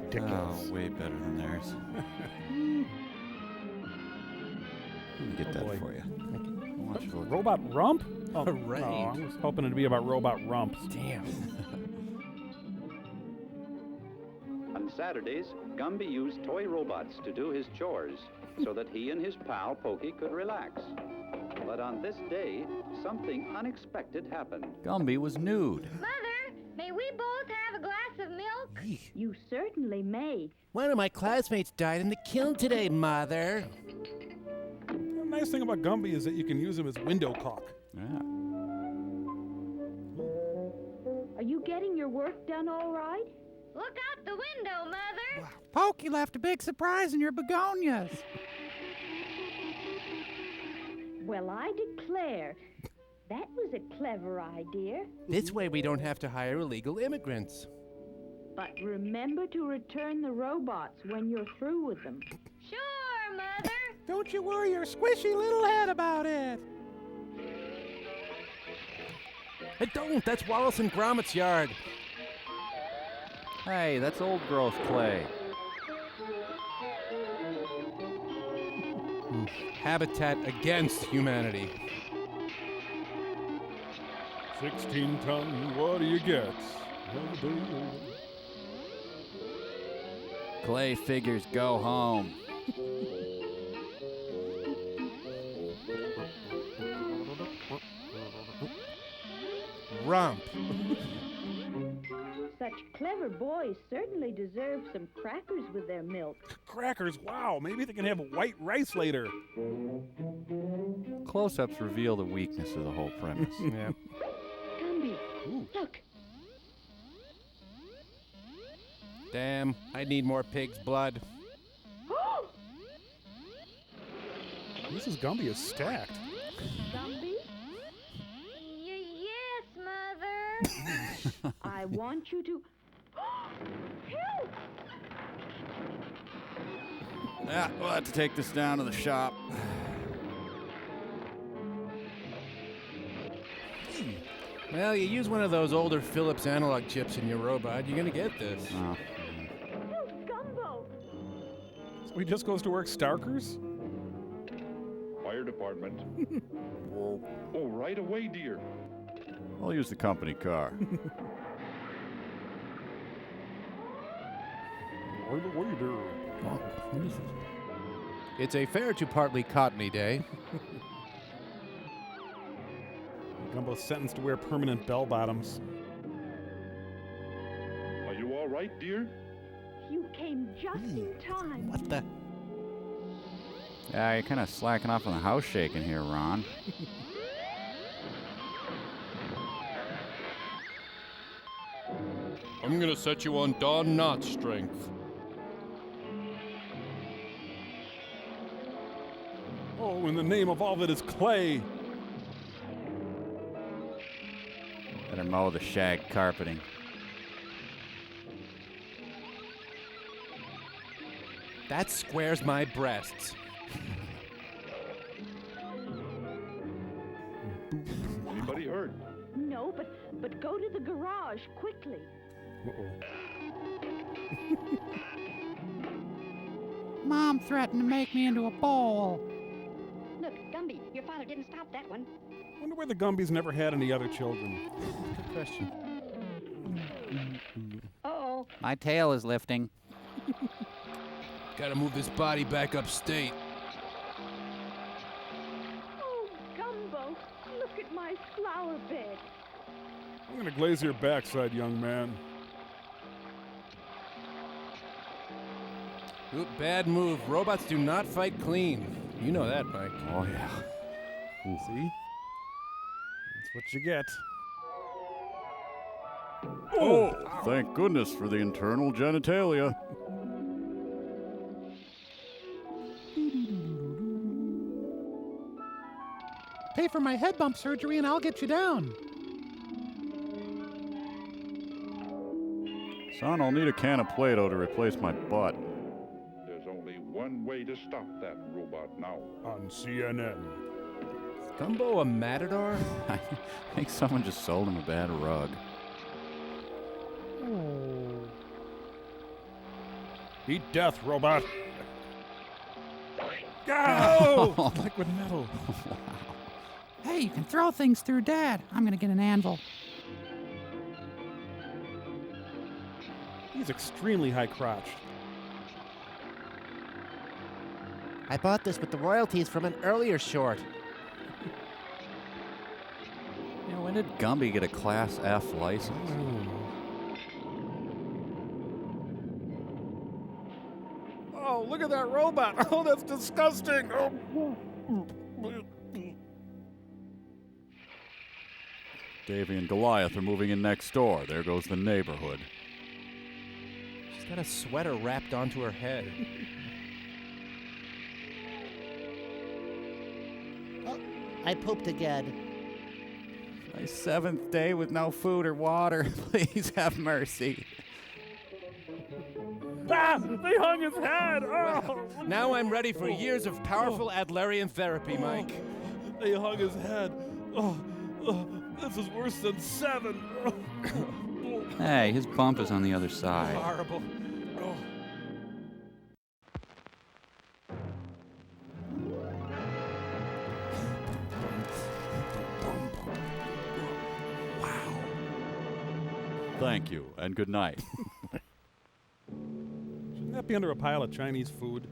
ridiculous. Oh, way better than theirs. Let me get that boy. for you. I want you to look. Robot rump? Oh, Hooray. no, I was hoping it'd be about robot rumps. Damn. On Saturdays, Gumby used toy robots to do his chores so that he and his pal Pokey could relax. But on this day, something unexpected happened. Gumby was nude. Mother, may we both have a glass of milk? You certainly may. One of my classmates died in the kiln today, Mother. The nice thing about Gumby is that you can use him as window caulk. Yeah. Are you getting your work done all right? Look out the window, Mother. Pokey left a big surprise in your begonias. Well, I declare. That was a clever idea. This way we don't have to hire illegal immigrants. But remember to return the robots when you're through with them. Sure, Mother. Don't you worry your squishy little head about it. Hey, don't! That's Wallace and Gromit's yard. Hey, that's old growth clay. Habitat against humanity. 16 ton, what do you get? Clay figures go home. Rump. Such clever boys certainly deserve some crackers with their milk. Crackers, wow, maybe they can have white rice later. Close-ups reveal the weakness of the whole premise. Yeah. Gumby, look. Damn, I need more pig's blood. Mrs. Gumby is stacked. Gumby, Yes, Mother. I want you to... Help! Yeah, we'll have to take this down to the shop. Well, you use one of those older Philips analog chips in your robot, you're gonna get this. Oh. Help, Gumbo! So he just goes to work Starkers? Fire department. Oh, right away, dear. I'll use the company car. What do you do? Oh, what is this? It's a fair to partly cottony day. Gumbo's sentenced to wear permanent bell bottoms. Are you all right, dear? You came just in time. What the? Yeah, you're kind of slacking off on the house shaking here, Ron. I'm gonna set you on Don Knotts strength. Oh, in the name of all that is clay. Better mow the shag carpeting. That squares my breasts. Anybody hurt? No, but go to the garage quickly. Mom threatened to make me into a bowl. Look, Gumby, your father didn't stop that one. Wonder why the Gumbies never had any other children. Good question. Uh-oh. My tail is lifting. Gotta move this body back upstate. Oh, Gumbo, look at my flower bed. I'm gonna glaze your backside, young man. Oop, bad move. Robots do not fight clean. You know that, Mike. Oh, yeah. See? That's what you get. Oh! Thank goodness for the internal genitalia. Pay for my head bump surgery and I'll get you down. Son, I'll need a can of Play-Doh to replace my butt. There's only one way to stop that robot now. On CNN. Is Gumbo a matador? I think someone just sold him a bad rug. Eat death, robot. Go! Liquid metal. Hey, you can throw things through Dad. I'm gonna get an anvil. He's extremely high-crotched. I bought this with the royalties from an earlier short. You know, when did Gumby get a Class F license? Oh, look at that robot. Oh, that's disgusting. Oh. Davy and Goliath are moving in next door. There goes the neighborhood. She's got a sweater wrapped onto her head. Oh, I pooped again. My 7th day with no food or water. Please have mercy. Ah, they hung his head. Oh. Now I'm ready for years of powerful Adlerian therapy, Mike. They hung his head. Oh, this is worse than 7. Hey, his bump is on the other side. Horrible. Oh. Thank you, and good night. Shouldn't that be under a pile of Chinese food?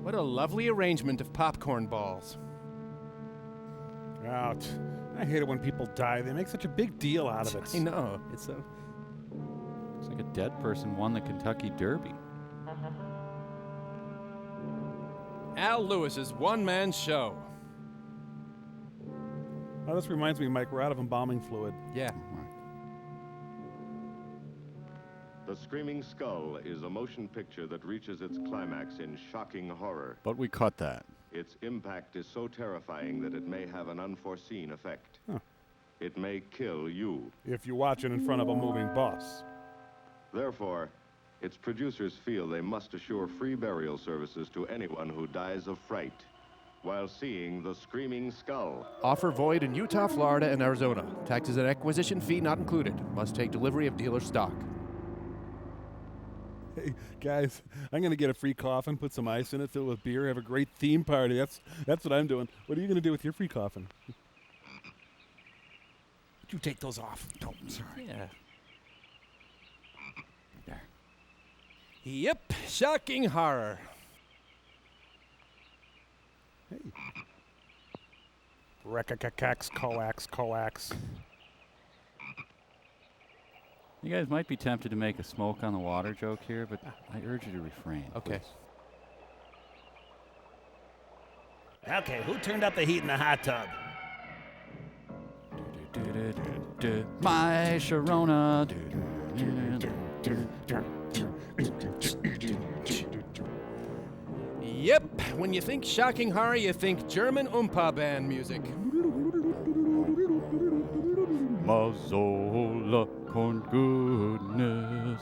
What a lovely arrangement of popcorn balls. Ouch. I hate it when people die. They make such a big deal out of it. I know. It's a... Looks like a dead person won the Kentucky Derby. Al Lewis's one-man show. Oh, this reminds me, Mike, we're out of embalming fluid. Yeah. The Screaming Skull is a motion picture that reaches its climax in shocking horror. But we cut that. Its impact is so terrifying that it may have an unforeseen effect. Huh. It may kill you. If you watch it in front of a moving bus. Therefore, its producers feel they must assure free burial services to anyone who dies of fright while seeing The Screaming Skull. Offer void in Utah, Florida, and Arizona. Taxes and acquisition fee not included. Must take delivery of dealer stock. Hey, guys, I'm going to get a free coffin, put some ice in it, fill it with beer, have a great theme party. That's what I'm doing. What are you going to do with your free coffin? You take those off. Oh, I'm sorry. Yeah. There. Yep. Shocking horror. Hey. Rekakacax, coax. You guys might be tempted to make a smoke on the water joke here, but I urge you to refrain. Okay. Please. Okay, who turned up the heat in the hot tub? My Sharona. Yep. When you think shocking horror, you think German Oompa band music. Mazola con goodness.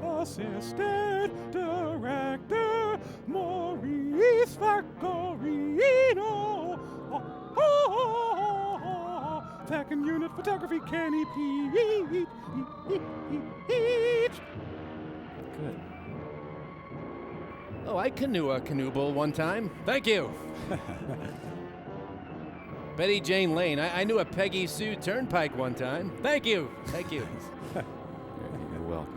Assistant Director Maurice Vaccarino. Second unit photography, Kenny Pete. Good. Oh, I canoe a canoe bowl one time. Thank you. Betty Jane Lane. I knew a Peggy Sue Turnpike one time. Thank you. Thank you. You're welcome.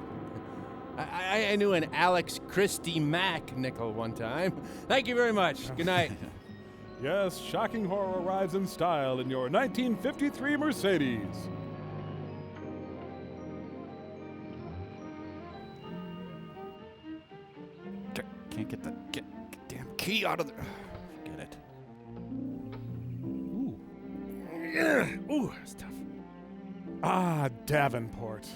I knew an Alex Christie Mack nickel one time. Thank you very much. Good night. Yes, shocking horror arrives in style in your 1953 Mercedes. Can't get the damn key out of there. Forget it. Ooh, that's tough. Ah, Davenport.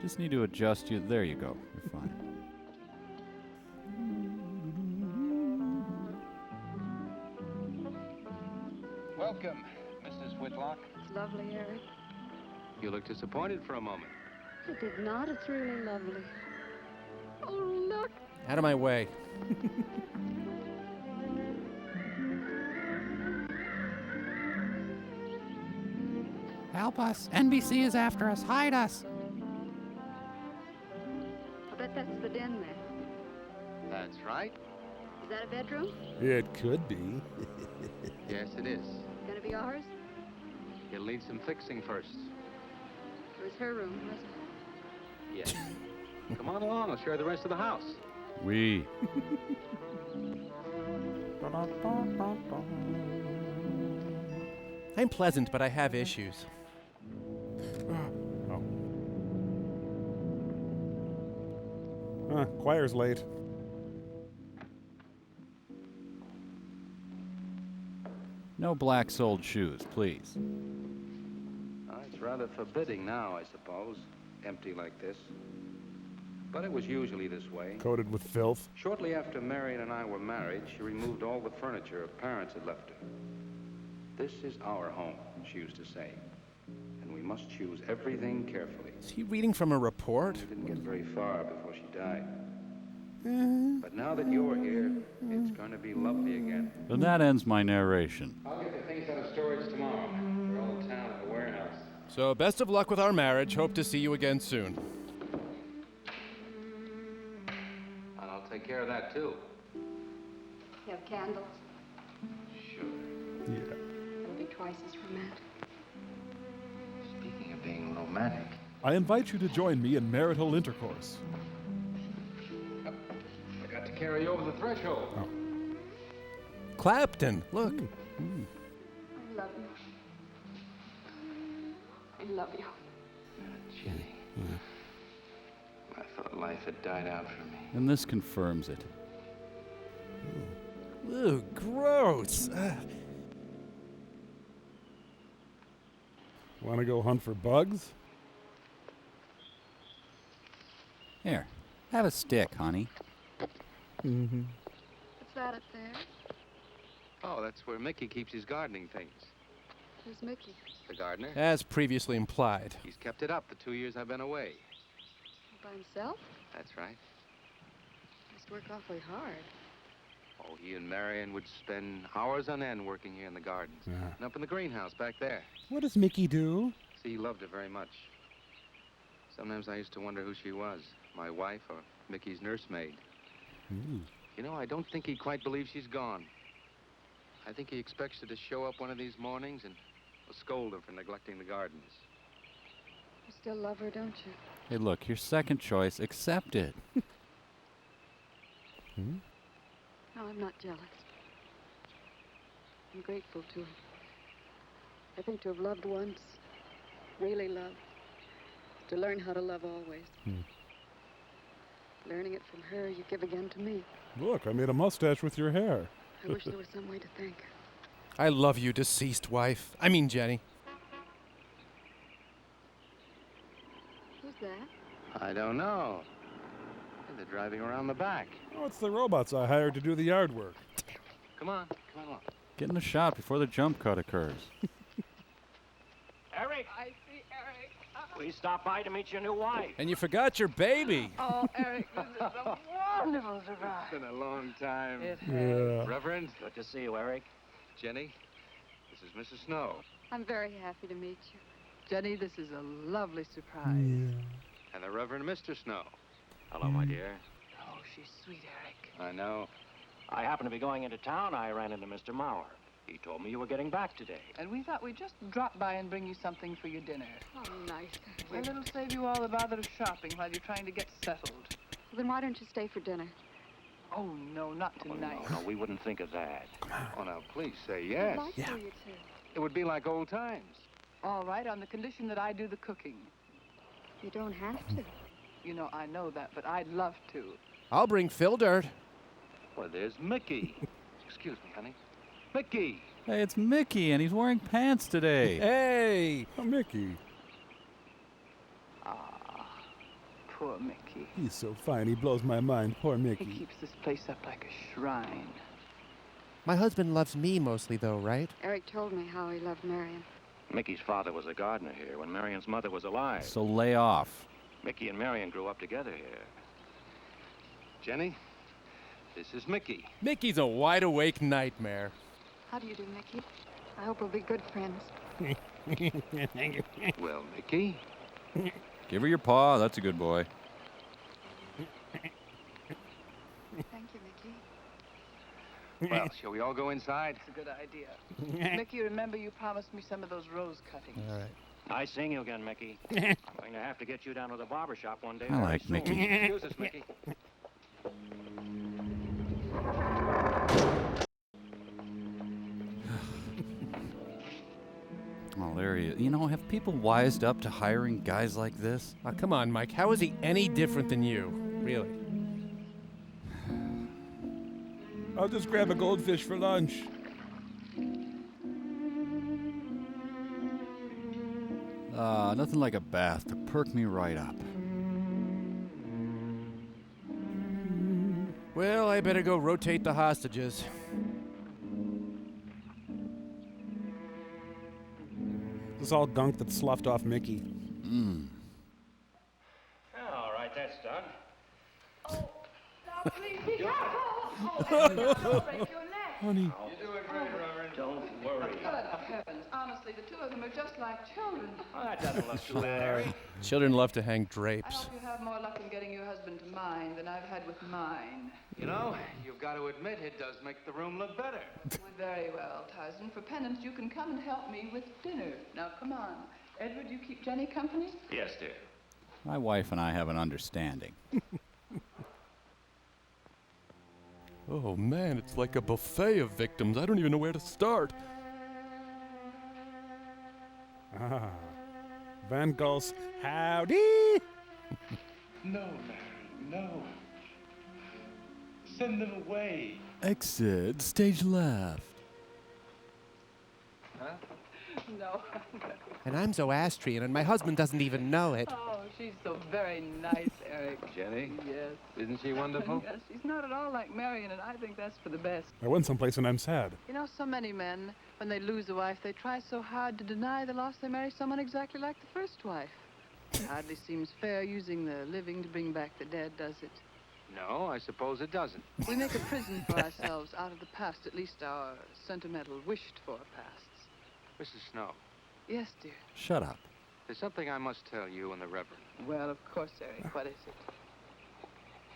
Just need to adjust you. There you go. You're fine. Welcome, Mrs. Whitlock. It's lovely, Eric. You look disappointed for a moment. It did not. It's really lovely. Oh, look. Out of my way. Help us. NBC is after us. Hide us. I bet that's the den there. That's right. Is that a bedroom? It could be. Yes, it is. Gonna be ours? It'll need some fixing first. It was her room, wasn't it? Yes. Come on along. I'll show you the rest of the house. We. I'm pleasant, but I have issues. Choir's late. No black-soled shoes, please. It's rather forbidding now, I suppose. Empty like this. But it was usually this way. Coated with filth. Shortly after Marion and I were married, she removed all the furniture her parents had left her. This is our home, she used to say. And we must choose everything carefully. Is he reading from a report? We didn't get very far before she died. But now that you're here, it's going to be lovely again. And that ends my narration. I'll get the things out of storage tomorrow. They're all in town at the warehouse. So best of luck with our marriage. Hope to see you again soon. And I'll take care of that, too. You have candles? Sure. Yeah. It'll be twice as romantic. Speaking of being romantic. I invite you to join me in marital intercourse. Forgot to carry over the threshold. Oh. Clapton, look. I love you. I love you. Jenny. I thought life had died out for me. And this confirms it. Ew, gross. Want to go hunt for bugs? Here, have a stick, honey. Mm-hmm. What's that up there? Oh, that's where Mickey keeps his gardening things. Who's Mickey? The gardener. As previously implied. He's kept it up the 2 years I've been away. By himself? That's right. Must work awfully hard. Oh, he and Marion would spend hours on end working here in the gardens. And up in the greenhouse back there. What does Mickey do? See, he loved her very much. Sometimes I used to wonder who she was, my wife or Mickey's nursemaid. You know, I don't think he quite believes she's gone. I think he expects her to show up one of these mornings and will scold her for neglecting the gardens. You still love her, don't you? Hey, look, your second choice, accept it. No, I'm not jealous. I'm grateful to her. I think to have loved once, really loved, to learn how to love always. Learning it from her, you give again to me. Look, I made a mustache with your hair. I wish there was some way to thank her. I love you, deceased wife. I mean, Jenny. Who's that? I don't know. They're driving around the back. Oh, it's the robots I hired to do the yard work. Come on along. Get in the shot before the jump cut occurs. Eric! I see Eric. We stopped by to meet your new wife. And you forgot your baby. Oh, Eric, this is a wonderful surprise. It's been a long time. It has. Reverend. Good to see you, Eric. Jenny, this is Mrs. Snow. I'm very happy to meet you. Jenny, this is a lovely surprise. And the Reverend Mr. Snow. Hello, my dear. Oh, she's sweet, Eric. I know. I happened to be going into town. I ran into Mr. Mauer. He told me you were getting back today. And we thought we'd just drop by and bring you something for your dinner. Oh, nice. And it'll save you all the bother of shopping while you're trying to get settled. Well, then why don't you stay for dinner? Oh, no, not tonight. Oh, no, we wouldn't think of that. Oh, now, please say yes. I'd like for you to. It would be like old times. All right, on the condition that I do the cooking. You don't have to. You know, I know that, but I'd love to. I'll bring Phil Dirt. Well, there's Mickey. Excuse me, honey. Mickey! Hey, it's Mickey, and he's wearing pants today. Hey! Oh, Mickey. Ah, poor Mickey. He's so fine, he blows my mind. Poor He Mickey. keeps this place up like a shrine. My husband loves me mostly, though, right? Eric told me how he loved Marion. Mickey's father was a gardener here when Marion's mother was alive. So lay off. Mickey and Marion grew up together here. Jenny, This is Mickey. Mickey's a wide-awake nightmare. How do you do, Mickey? I hope we'll be good friends. Well, Mickey? Give her your paw. That's a good boy. Thank you, Mickey. Well, shall we all go inside? It's a good idea. Mickey, remember you promised me some of those rose cuttings. All right. Nice seeing you again, Mickey. I'm going to have to get you down to the barber shop one day. I very like soon. Mickey. Excuse us, Mickey. Oh, there he is. You know, have people wised up to hiring guys like this? Oh, come on, Mike. How is he any different than you? Really? I'll just grab a goldfish for lunch. Nothing like a bath to perk me right up. Well, I better go rotate the hostages. This is all gunk that's sloughed off Mickey. All right, that's done. Now, please be careful. I'll break your neck. Honey. You're doing great, Reverend. Don't worry. Good heavens. Honestly, the two of them are just like children. Oh, that doesn't look too bad, Harry. Children love to hang I drapes. hope you have more luck in getting your husband to mine than I've had with mine. You know, you've got to admit it does make the room look better. Very well, Tyson. For penance, you can come and help me with dinner. Now, come on. Edward, you keep Jenny company? Yes, dear. My wife and I have an understanding. Oh, man, it's like a buffet of victims. I don't even know where to start. Ah. Van Gul's howdy. No, Larry, no. Send them away. Exit, stage left. Huh? No. And I'm Zoroastrian, and my husband doesn't even know it. Oh, she's so very nice, Eric. Jenny? Yes. Isn't she wonderful? Yes, she's not at all like Marion, and I think that's for the best. I went someplace and I'm sad. You know, so many men, when they lose a wife, they try so hard to deny the loss they marry someone exactly like the first wife. It hardly seems fair using the living to bring back the dead, does it? No, I suppose it doesn't. We make a prison for ourselves out of the past, at least our sentimental, wished-for pasts. Mrs. Snow, Yes, dear. Shut up. there's something I must tell you and the Reverend. Well, of course, Eric. What is it?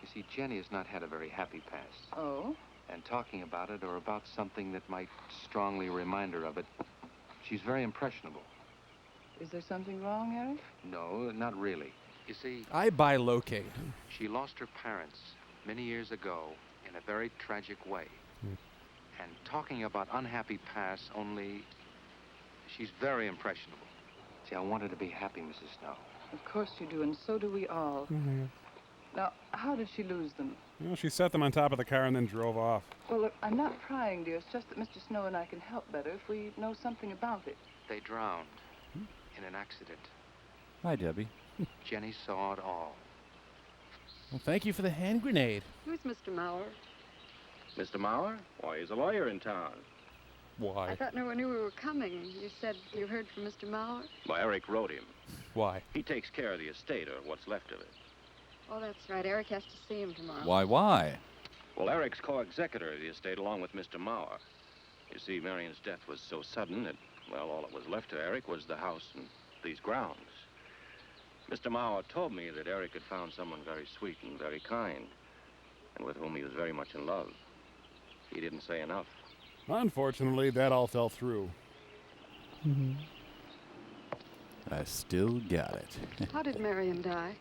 You see, Jenny has not had a very happy past. Oh? And talking about it or about something that might strongly remind her of it, she's very impressionable. Is there something wrong, Eric? No, not really. You see, I bilocate. she lost her parents many years ago in a very tragic way. And talking about unhappy past only, she's very impressionable. See, I want her to be happy, Mrs. Snow. Of course you do, and so do we all. Now, how did she lose them? Well, she set them on top of the car and then drove off. Well, look, I'm not prying, dear. It's just that Mr. Snow and I can help better if we know something about it. They drowned in an accident. Hi, Debbie. Jenny saw it all. Well, thank you for the hand grenade. Who's Mr. Mauer? Mr. Mauer? Why, he's a lawyer in town. I Why? thought no one knew we were coming. You said you heard from Mr. Mauer? Well, Eric wrote him. Why? He takes care of the estate, or what's left of it. Oh, that's right. Eric has to see him tomorrow. Why? Well, Eric's co-executor of the estate along with Mr. Mauer. You see, Marion's death was so sudden that, well, all that was left to Eric was the house and these grounds. Mr. Mauer told me that Eric had found someone very sweet and very kind, and with whom he was very much in love. He didn't say enough. Unfortunately, that all fell through. I still got it. How did Marion die?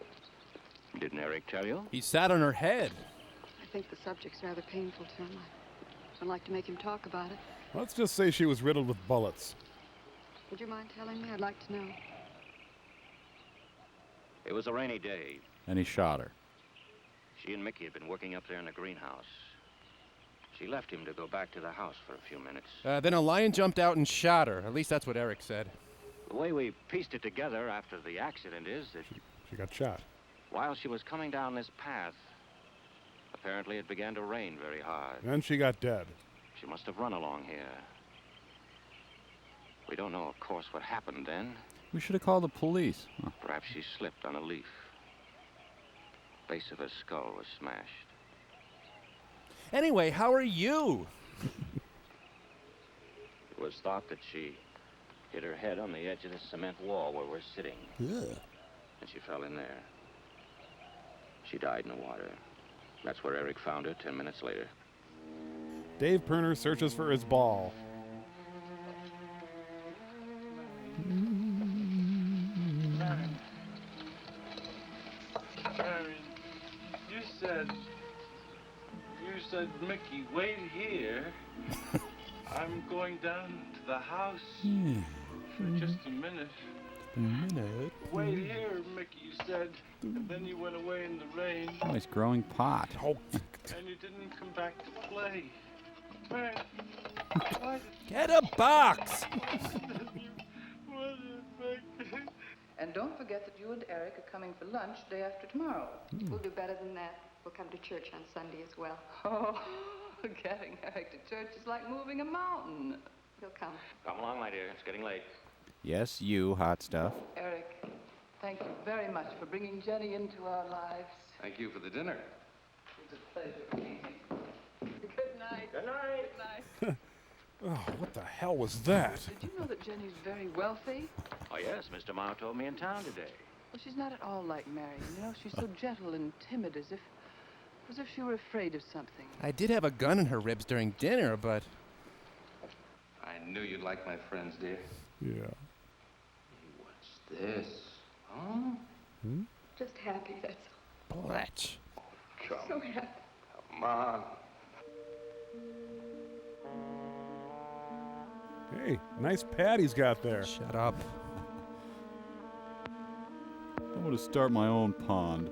Didn't Eric tell you? He sat on her head. I think the subject's rather painful to him. I don't like to make him talk about it. Let's just say she was riddled with bullets. Would you mind telling me? I'd like to know. It was a rainy day. And he shot her. She and Mickey had been working up there in the greenhouse. She left him to go back to the house for a few minutes. Then a lion jumped out and shot her. At least that's what Eric said. The way we pieced it together after the accident is that She got shot. while she was coming down this path, apparently it began to rain very hard. And she got dead. She must have run along here. We don't know, of course, what happened then. We should have called the police. Huh. Perhaps she slipped on a leaf. Base of her skull was smashed. Anyway, how are you? It was thought that she hit her head on the edge of the cement wall where we're sitting. Yeah. And she fell in there. She died in the water. That's where Eric found her 10 minutes later. Dave Perner searches for his ball. Marion, you said, Mickey, wait here. I'm going down to the house for just a minute. Wait here, Mickey, you said. And then you went away in the rain. Oh, he's growing pot. Oh. And you didn't come back to play. Marion, what? Get a box! And don't forget that you and Eric are coming for lunch day after tomorrow. We'll do better than that. We'll come to church on Sunday as well. Oh, getting Eric to church is like moving a mountain. He'll come. Come along, my dear. It's getting late. Yes, you, hot stuff. Eric, thank you very much for bringing Jenny into our lives. Thank you for the dinner. It's a pleasure. Good night. Good night. Good night. Oh, what the hell was that? Did you know that Jenny's very wealthy? Oh, yes. Mr. Mao told me in town today. Well, she's not at all like Marion. You know, she's so gentle and timid, as if she were afraid of something. I did have a gun in her ribs during dinner, but... I knew you'd like my friends, dear. Yeah. What's this? Huh? Just happy, that's all. Bletch. So happy. Come on. Hey, nice pad he's got there. Shut up. I want to start my own pond.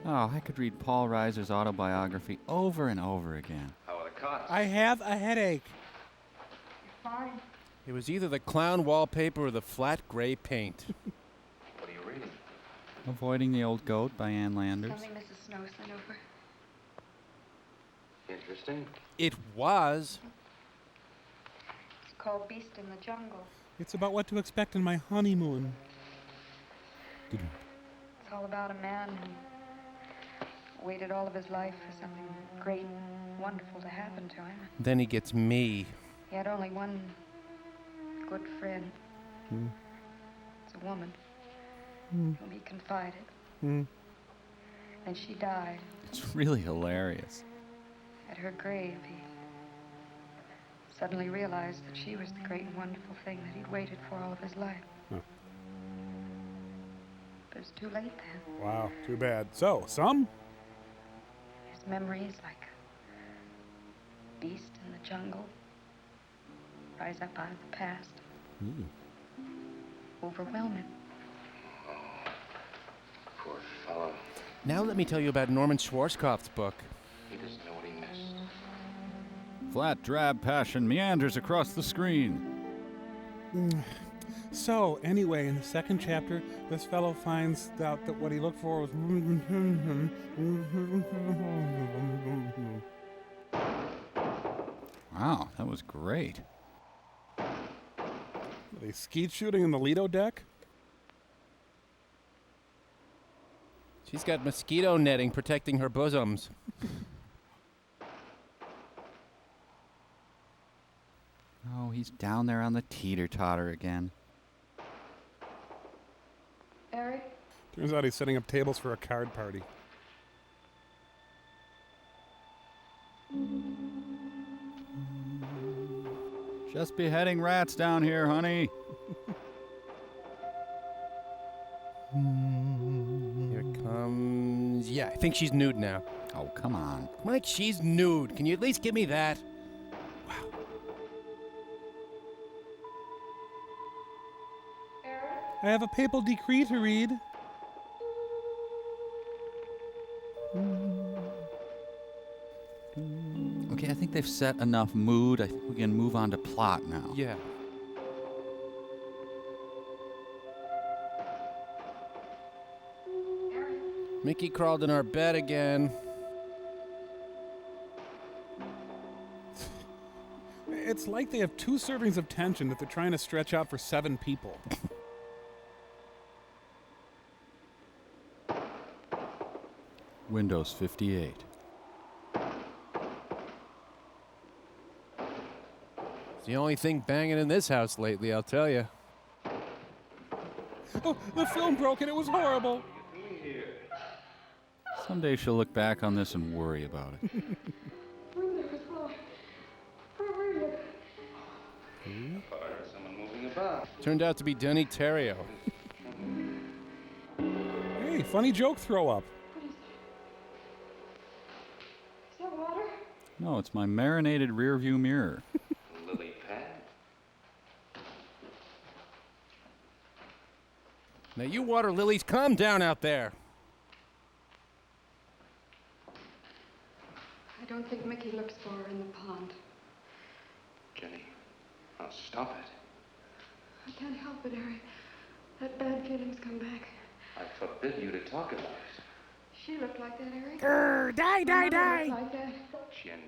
Oh, I could read Paul Reiser's autobiography over and over again. How are the cots? I have a headache. Fine. It was either the clown wallpaper or the flat gray paint. What are you reading? Avoiding the Old Goat by Ann Landers. Something Mrs. Snow sent over. Interesting. It was. It's called Beast in the Jungle. It's about what to expect in my honeymoon. It's all about a man who waited all of his life for something great, wonderful to happen to him. Then he gets me. He had only one good friend. It's a woman whom he confided. And she died. It's really hilarious. At her grave, he suddenly realized that she was the great and wonderful thing that he'd waited for all of his life. Huh. But it was too late then. Wow, too bad. So, some? His memories, like a beast in the jungle, rise up out of the past. Overwhelm him. Poor fellow. Now let me tell you about Norman Schwarzkopf's book. He doesn't know what he missed. Flat, drab passion meanders across the screen. So, anyway, in the second chapter, this fellow finds out that what he looked for was... Wow, that was great. Are they skeet shooting in the Lido deck? She's got mosquito netting protecting her bosoms. Oh, he's down there on the teeter-totter again. Eric? Turns out he's setting up tables for a card party. Just beheading rats down here, honey. Here comes... Yeah, I think she's nude now. Oh, come on. Mike, she's nude. Can you at least give me that? I have a papal decree to read. Okay, I think they've set enough mood. I think we can move on to plot now. Yeah. Mickey crawled in our bed again. It's like they have 2 servings of tension that they're trying to stretch out for 7 people. Windows 58. It's the only thing banging in this house lately, I'll tell you. Oh, the film broke and it was horrible. Someday she'll look back on this and worry about it. Someone moving about. Turned out to be Denny Terrio. Hey, funny joke throw up. Is that water? No, it's my marinated rearview mirror. Lily pad. Now you water lilies, calm down out there. I don't think Mickey looks for her in the pond. Jenny, now stop it. I can't help it, Harry. That bad feeling's come back. I forbid you to talk about it. She looked like that, Harry. Grr, die, die, die. Like that. Jenny.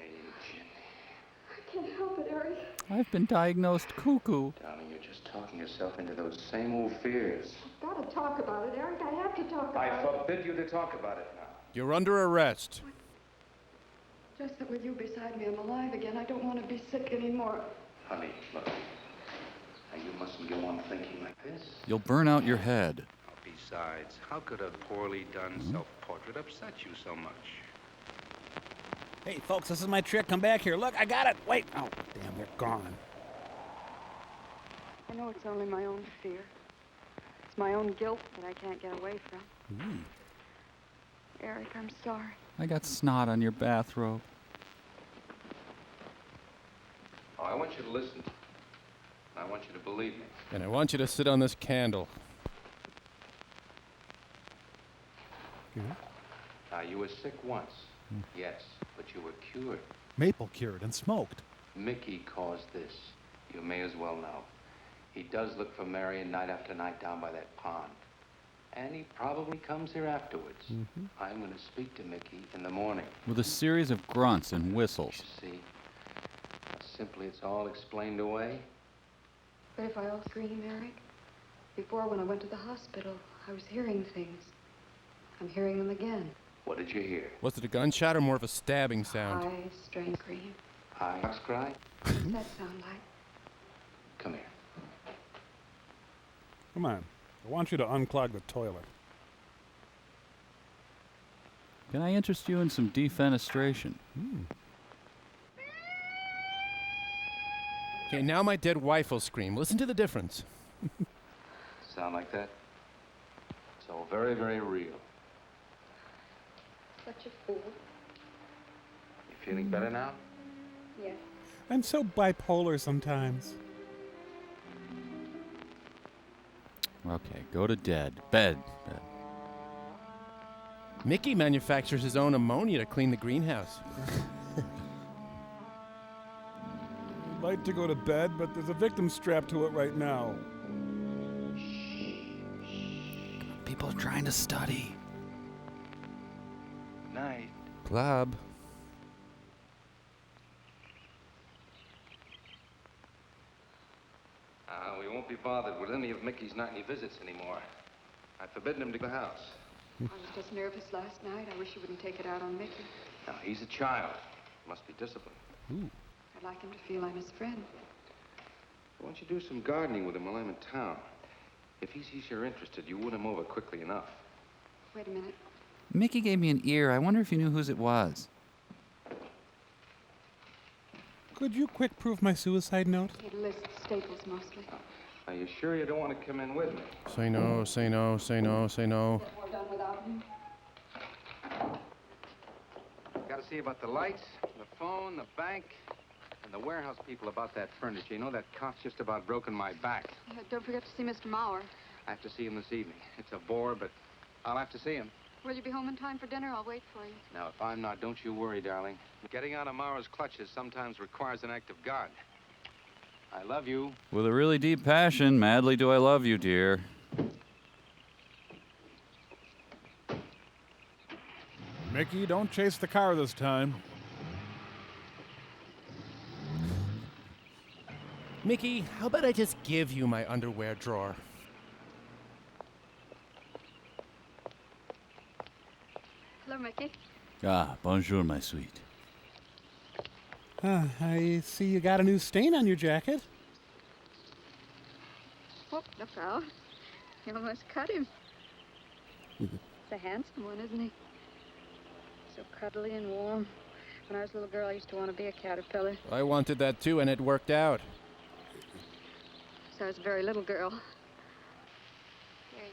I can't help it, Harry. I've been diagnosed cuckoo. Darling, you're just talking yourself into those same old fears. I've got to talk about it, Eric. I have to talk about I it. forbid you to talk about it now. You're under arrest. Just that with you beside me, I'm alive again. I don't want to be sick anymore. Honey, look. Now, you mustn't go on thinking like this. You'll burn out your head. Besides, how could a poorly done self-portrait upset you so much? Hey, folks, this is my trick. Come back here. Look, I got it. Wait. Oh, damn, they're gone. I know it's only my own fear. It's my own guilt that I can't get away from. Eric, I'm sorry. I got snot on your bathrobe. Oh, I want you to listen. I want you to believe me. And I want you to sit on this candle. Now, you were sick once. Yes, but you were cured. Maple cured and smoked. Mickey caused this. You may as well know. He does look for Marion night after night down by that pond. And he probably comes here afterwards. I'm going to speak to Mickey in the morning. With a series of grunts and whistles. See? Simply, it's all explained away. But if I'll scream, Eric, before when I went to the hospital, I was hearing things. I'm hearing them again. What did you hear? Was it a gunshot or more of a stabbing sound? High, strange scream. High ox cry? What does that sound like? Come here. Come on. I want you to unclog the toilet. Can I interest you in some defenestration? Okay, now my dead wife will scream. Listen to the difference. Sound like that? It's all very, very real. Such a fool. You feeling better now? Yes. I'm so bipolar sometimes. Okay, go to bed. Bed. Mickey manufactures his own ammonia to clean the greenhouse. I'd like to go to bed, but there's a victim strapped to it right now. People are trying to study. Night. Club. We won't be bothered with any of Mickey's nightly visits anymore. I've forbidden him to the house. I was just nervous last night. I wish you wouldn't take it out on Mickey. Now, he's a child. Must be disciplined. I'd like him to feel I'm his friend. Why don't you do some gardening with him while I'm in town? If he sees you're interested, you win him over quickly enough. Wait a minute. Mickey gave me an ear. I wonder if you knew whose it was. Could you quick proof my suicide note? It lists Staples mostly. Are you sure you don't want to come in with me? Say no, say no, say no, say no. We're done without him. Got to see about the lights, the phone, the bank, and the warehouse people about that furniture. You know, that cop's just about broken my back. Don't forget to see Mr. Mauer. I have to see him this evening. It's a bore, but I'll have to see him. Will you be home in time for dinner? I'll wait for you. Now, if I'm not, don't you worry, darling. Getting out of Mauer's clutches sometimes requires an act of God. I love you. With a really deep passion, madly do I love you, dear. Mickey, don't chase the car this time. Mickey, how about I just give you my underwear drawer? Hello, Mickey. Ah, bonjour, my sweet. I see you got a new stain on your jacket. Whoop, look out. You almost cut him. He's a handsome one, isn't he? So cuddly and warm. When I was a little girl, I used to want to be a caterpillar. I wanted that too, and it worked out. So I was a very little girl. There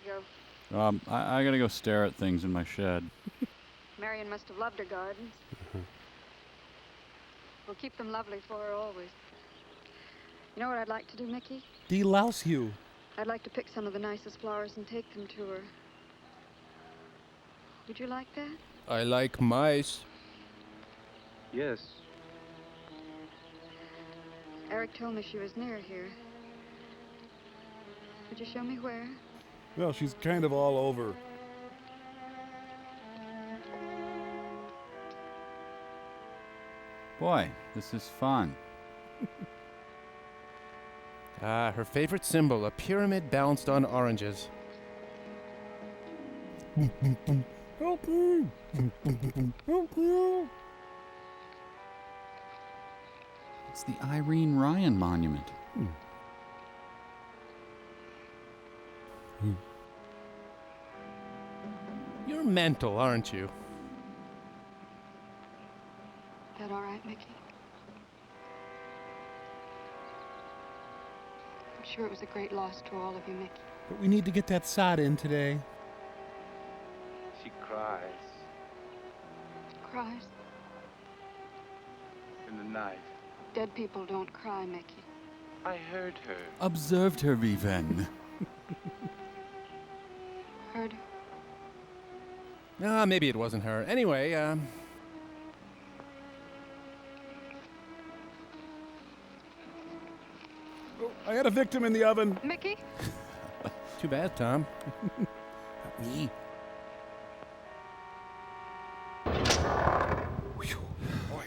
you go. I gotta go stare at things in my shed. Marion must have loved her gardens. We'll keep them lovely for her always. You know what I'd like to do, Mickey? Delouse you. I'd like to pick some of the nicest flowers and take them to her. Would you like that? I like mice. Yes. Eric told me she was near here. Would you show me where? Well, she's kind of all over. Boy, this is fun. Her favorite symbol, a pyramid balanced on oranges. Help me! Help me! It's the Irene Ryan Monument. You're mental, aren't you? That all right, Mickey? I'm sure it was a great loss to all of you, Mickey. But we need to get that sod in today. She cries Cries? in the night. Dead people don't cry, Mickey. I heard her. Observed her even. Heard her? Maybe it wasn't her. Anyway, Oh, I had a victim in the oven. Mickey? Too bad, Tom. Me. Boy.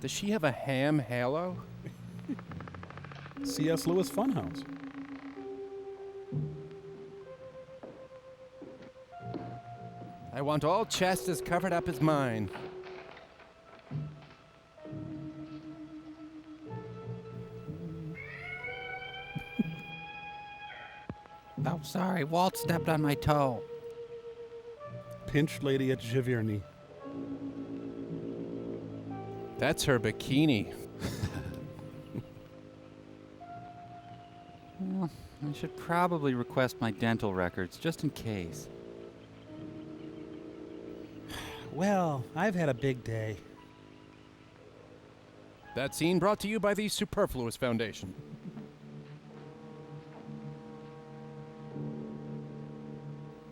Does she have a ham halo? C.S. Lewis Funhouse. I want all chest as covered up as mine. Oh, sorry. Walt stepped on my toe. Pinched lady at Giverny. That's her bikini. Well, I should probably request my dental records, just in case. Well, I've had a big day. That scene brought to you by the Superfluous Foundation.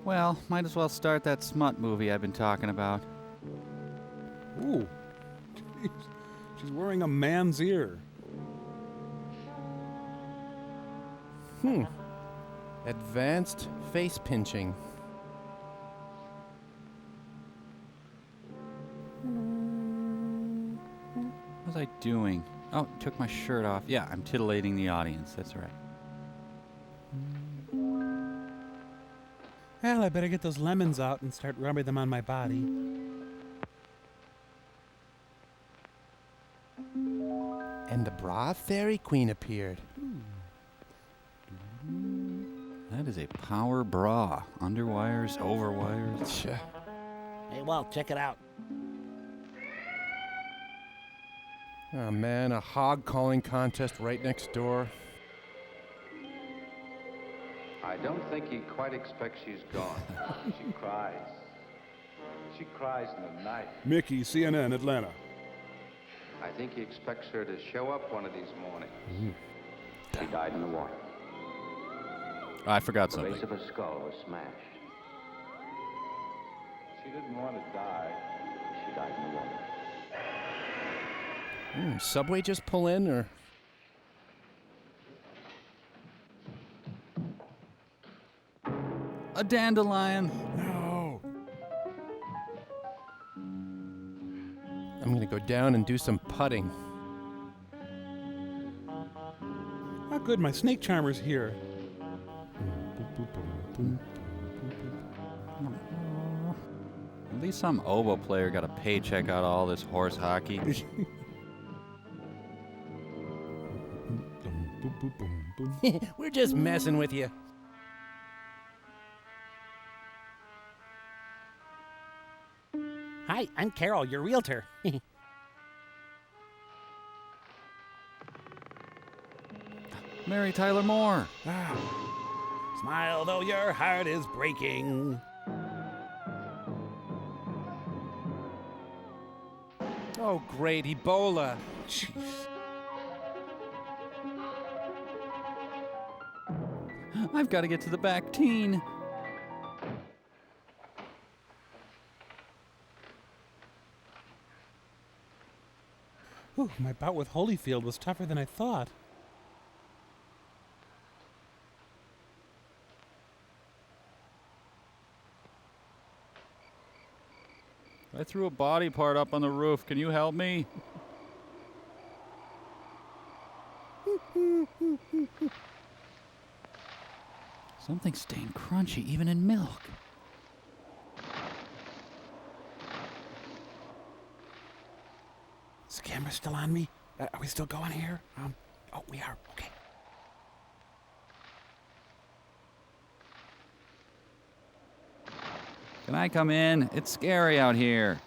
Well, might as well start that smut movie I've been talking about. Ooh. Jeez. She's wearing a man's ear. Advanced face pinching. What was I doing? Oh, took my shirt off. Yeah, I'm titillating the audience. That's right. Well, I better get those lemons out and start rubbing them on my body. And the bra fairy queen appeared. That is a power bra. Underwires, overwires. Hey, Walt, check it out. Oh man, a hog calling contest right next door. I don't think he quite expects she's gone. She cries. She cries in the night. Mickey, CNN, Atlanta. I think he expects her to show up one of these mornings. She died in the water. I forgot The something. base of her skull was smashed. She didn't want to die. She died in the water. Subway just pull in, or? A dandelion. No. I'm gonna go down and do some putting. Oh, good, my snake charmer's here. At least some oboe player got a paycheck out of all this horse hockey. We're just messing with you. Hi, I'm Carol, your realtor. Mary Tyler Moore. Smile though your heart is breaking. Oh, great, Ebola. Jeez. I've got to get to the back teen. Ooh, my bout with Holyfield was tougher than I thought. I threw a body part up on the roof. Can you help me? Something's staying crunchy even in milk. Is the camera still on me? Are we still going here? Oh, we are. Okay. Can I come in? It's scary out here.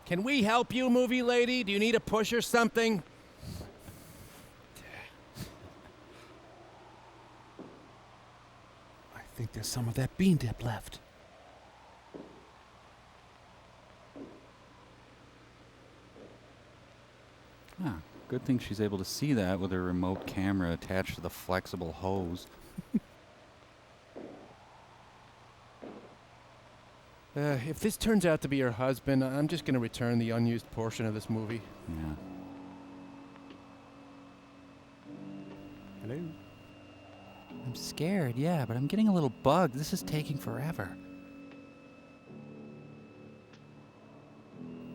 Can we help you, movie lady? Do you need a push or something? I think there's some of that bean dip left. Ah, good thing she's able to see that with her remote camera attached to the flexible hose. If this turns out to be her husband, I'm just going to return the unused portion of this movie. Yeah. Hello? I'm scared, yeah, but I'm getting a little bugged. This is taking forever.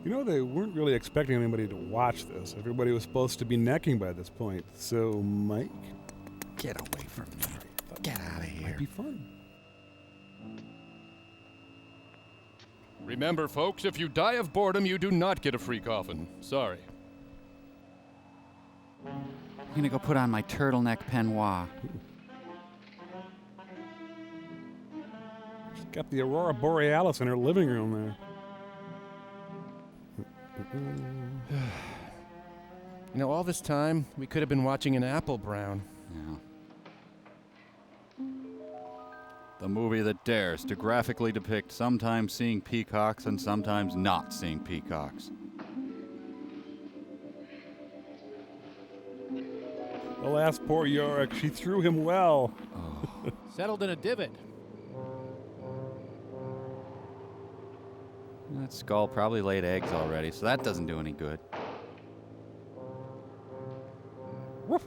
You know, they weren't really expecting anybody to watch this. Everybody was supposed to be necking by this point. So, Mike? Get away from me. Get out of here. Might be fun. Remember, folks, if you die of boredom, you do not get a free coffin. Sorry. I'm gonna go put on my turtleneck peignoir. She's got the Aurora Borealis in her living room there. You know, all this time, we could have been watching an Apple Brown. Yeah. The movie that dares to graphically depict sometimes seeing peacocks and sometimes not seeing peacocks. Alas, poor Yorick. She threw him well. Oh. Settled in a divot. That skull probably laid eggs already, so that doesn't do any good. Woof.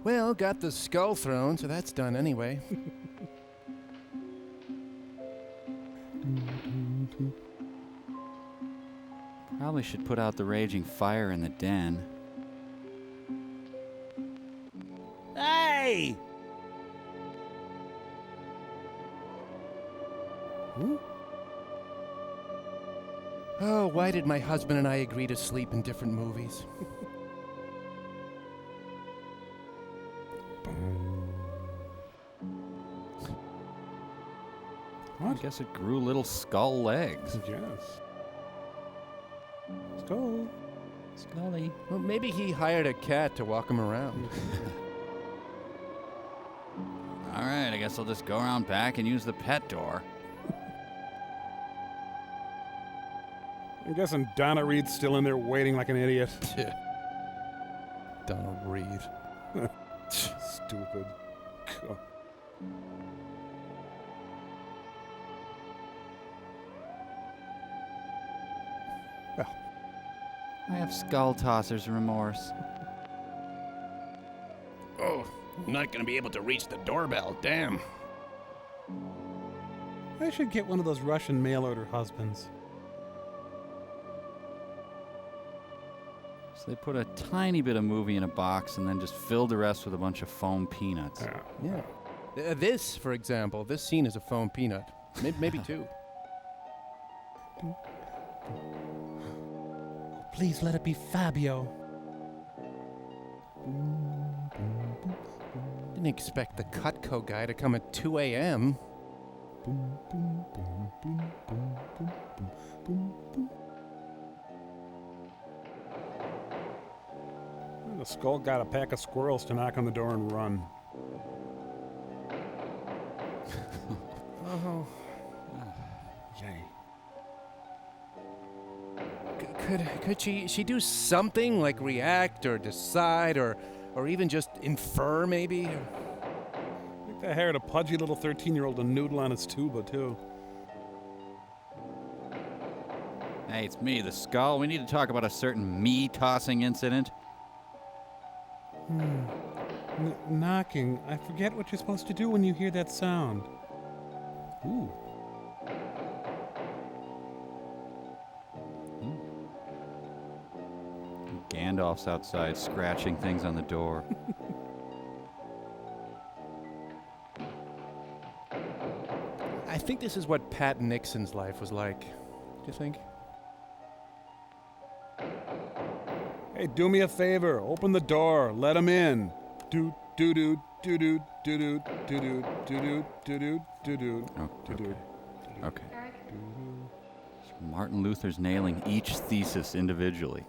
Well, got the skull thrown, so that's done anyway. Probably should put out the raging fire in the den. Hey! Oh, why did my husband and I agree to sleep in different movies? I guess it grew little skull legs. Yes. Skull. Scully. Well, maybe he hired a cat to walk him around. All right, I guess I'll just go around back and use the pet door. I'm guessing Donna Reed's still in there waiting like an idiot. Donna Reed. Stupid. God. Well, I have skull tosser's remorse. Oh, I'm not going to be able to reach the doorbell. Damn. I should get one of those Russian mail order husbands. Is So they put a tiny bit of movie in a box and then just filled the rest with a bunch of foam peanuts. Yeah. This, for example, this scene is a foam peanut. Maybe two. Please let it be Fabio. Didn't expect the Cutco guy to come at 2 a.m. The skull got a pack of squirrels to knock on the door and run. Oh. Yay. Could she do something like react or decide or even just infer maybe? I think they hired a pudgy little 13-year-old to noodle on his tuba too. Hey, it's me, the Skull. We need to talk about a certain me-tossing incident. Knocking. I forget what you're supposed to do when you hear that sound. Ooh. Gandalf's outside scratching things on the door. I think this is what Pat Nixon's life was like. Do you think? Hey, do me a favor. Open the door. Let him in. Do do do do do do do do do do do do do. Okay. So Martin Luther's nailing each thesis individually.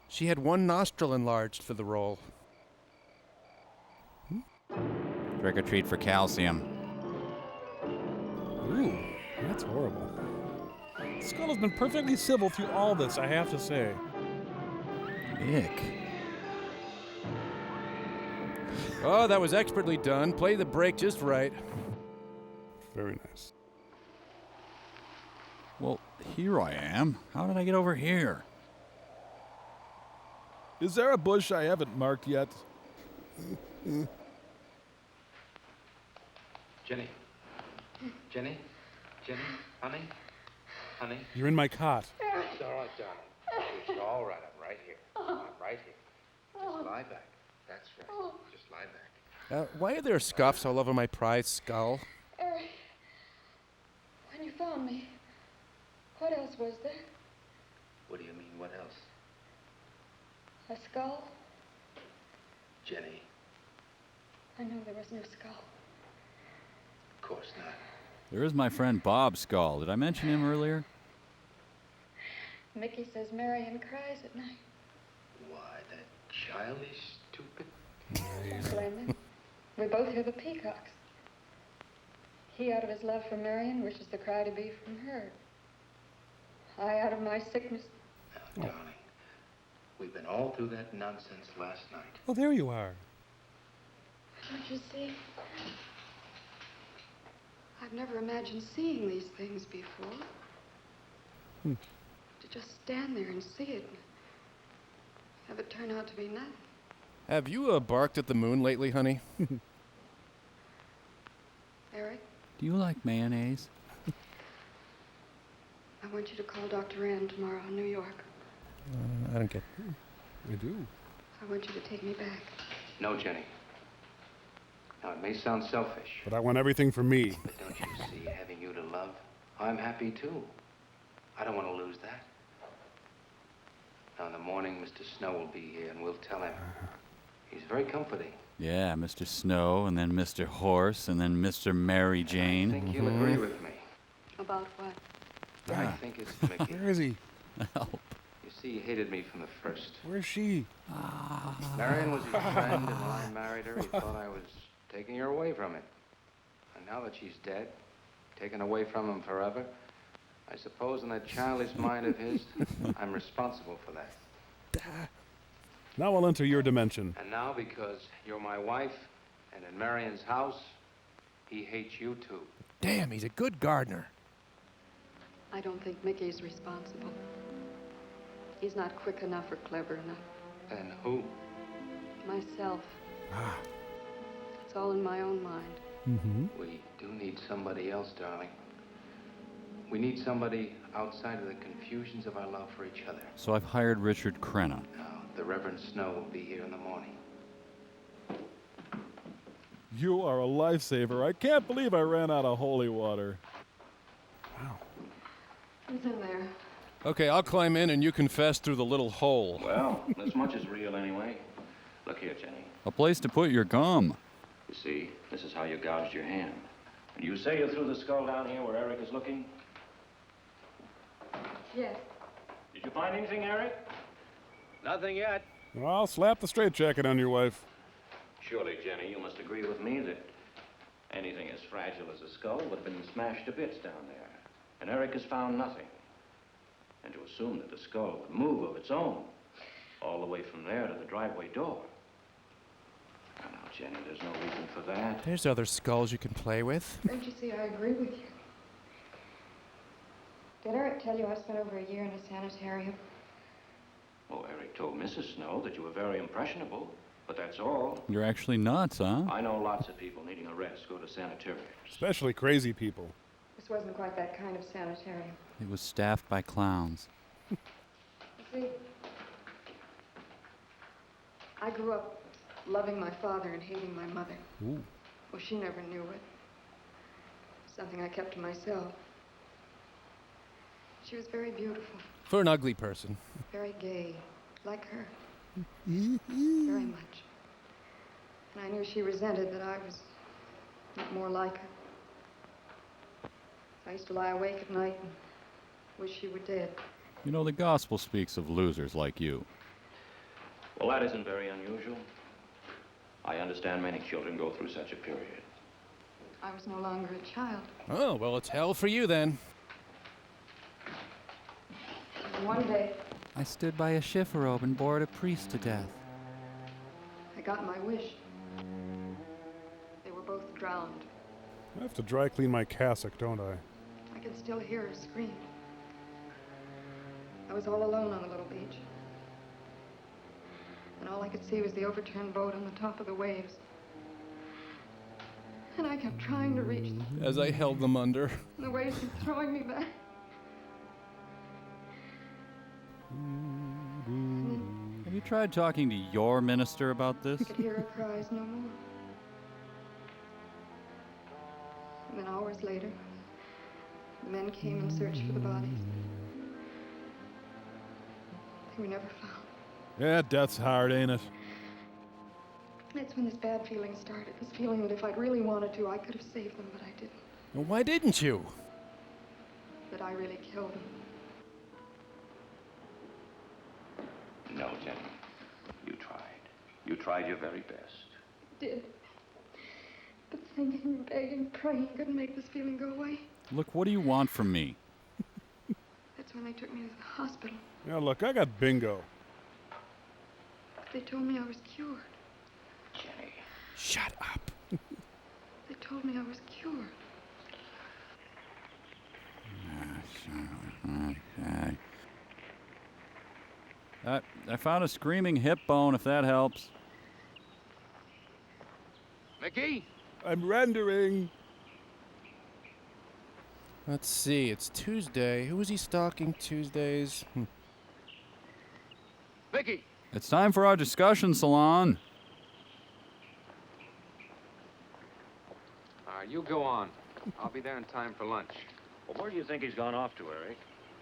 She had one nostril enlarged for the role. Trick or treat for calcium. Ooh, that's horrible. Skull has been perfectly civil through all this, I have to say. Ick. Oh, that was expertly done. Play the break just right. Very nice. Well, here I am. How did I get over here? Is there a bush I haven't marked yet? Jenny. Jenny? Jenny? Honey? Honey? You're in my cot. It's all right, darling. It's all right. I'm right here. I'm right here. Just lie back. That's right. Just lie back. Why are there scuffs all over my prized skull? Eric, when you found me, what else was there? What do you mean, what else? A skull? Jenny, I know there was no skull. of course not. There is my friend Bob Skull. Did I mention him earlier? Mickey says Marion cries at night. Why, that childish, stupid... Don't blame him. We both hear the peacocks. He, out of his love for Marion, wishes the cry to be from her. I, out of my sickness... Now, darling, we've been all through that nonsense last night. Oh, there you are. Don't you see? I've never imagined seeing these things before. To just stand there and see it. Have it turn out to be nothing. Have you barked at the moon lately, honey? Eric, Do you like mayonnaise? I want you to call Dr. Ann tomorrow in New York. I don't get... I do. I want you to take me back. No, Jenny. Now, it may sound selfish, But I want everything for me. but don't you see, having you to love, I'm happy too. I don't want to lose that. Now, in the morning, Mr. Snow will be here, and we'll tell him. He's very comforting. Yeah, Mr. Snow, and then Mr. Horse, and then Mr. Mary Jane. I think he'll agree with me. About what? I think it's Mickey. Where is he? Help. You see, he hated me from the first. Where's she? Marion was his friend, and when I married her, he thought I was taking her away from him. And now that she's dead, taken away from him forever, I suppose in that childish mind of his, I'm responsible for that. Now I'll enter your dimension. And now, because you're my wife, and in Marion's house, he hates you too. Damn, he's a good gardener. I don't think Mickey's responsible. He's not quick enough or clever enough. And who? Myself. It's all in my own mind. Mm-hmm. We do need somebody else, darling. We need somebody outside of the confusions of our love for each other. So I've hired Richard Crenna. Now, the Reverend Snow will be here in the morning. You are a lifesaver. I can't believe I ran out of holy water. Who's in there? Okay, I'll climb in and you confess through the little hole. Well, this much is real anyway. Look here, Jenny. A place to put your gum. You see, this is how you gouged your hand. And you say you threw the skull down here where Eric is looking? Yes. Did you find anything, Eric? Nothing yet. Well, I'll slap the straitjacket on your wife. Surely, Jenny, you must agree with me that anything as fragile as a skull would have been smashed to bits down there. And Eric has found nothing. And to assume that the skull would move of its own, all the way from there to the driveway door. Now, Jenny, there's no reason for that. There's other skulls you can play with. Don't you see, I agree with you. Did Eric tell you I spent over a year in a sanitarium? Oh, Eric told Mrs. Snow that you were very impressionable, but that's all. You're actually nuts, huh? I know lots of people needing a rest go to sanitariums. Especially crazy people. This wasn't quite that kind of sanitarium. It was staffed by clowns. You see, I grew up loving my father and hating my mother. Ooh. Well, she never knew it. Something I kept to myself. She was very beautiful, For an ugly person. very gay, like her. Very much. And I knew she resented that I was not more like her. I used to lie awake at night and wish she were dead. You know, the gospel speaks of losers like you. Well, that isn't very unusual. I understand many children go through such a period. I was no longer a child. Oh, well, it's hell for you then. And one day, I stood by a chifforobe and bored a priest to death. I got my wish. They were both drowned. I have to dry clean my cassock, don't I? I can still hear her scream. I was all alone on the little beach. And all I could see was the overturned boat on the top of the waves. And I kept trying to reach them. As I held them under. And the waves kept throwing me back. Have you tried talking to your minister about this? I could hear her cries no more. And then hours later, the men came and searched for the bodies. They were never found. Yeah, death's hard, ain't it? That's when this bad feeling started. This feeling that if I'd really wanted to, I could have saved them, but I didn't. Well, why didn't you? That I really killed them. No, Jenny. You tried. You tried your very best. Did. But thinking, begging, praying couldn't make this feeling go away. Look, what do you want from me? That's when they took me to the hospital. Yeah, look, I got bingo. They told me I was cured. Jenny. Shut up. They told me I was cured. Okay. I found a screaming hip bone, if that helps. Mickey? I'm rendering. Let's see, it's Tuesday. Who is he stalking Tuesdays? Mickey! It's time for our discussion salon. All right, you go on. I'll be there in time for lunch. Well, where do you think he's gone off to, Eric?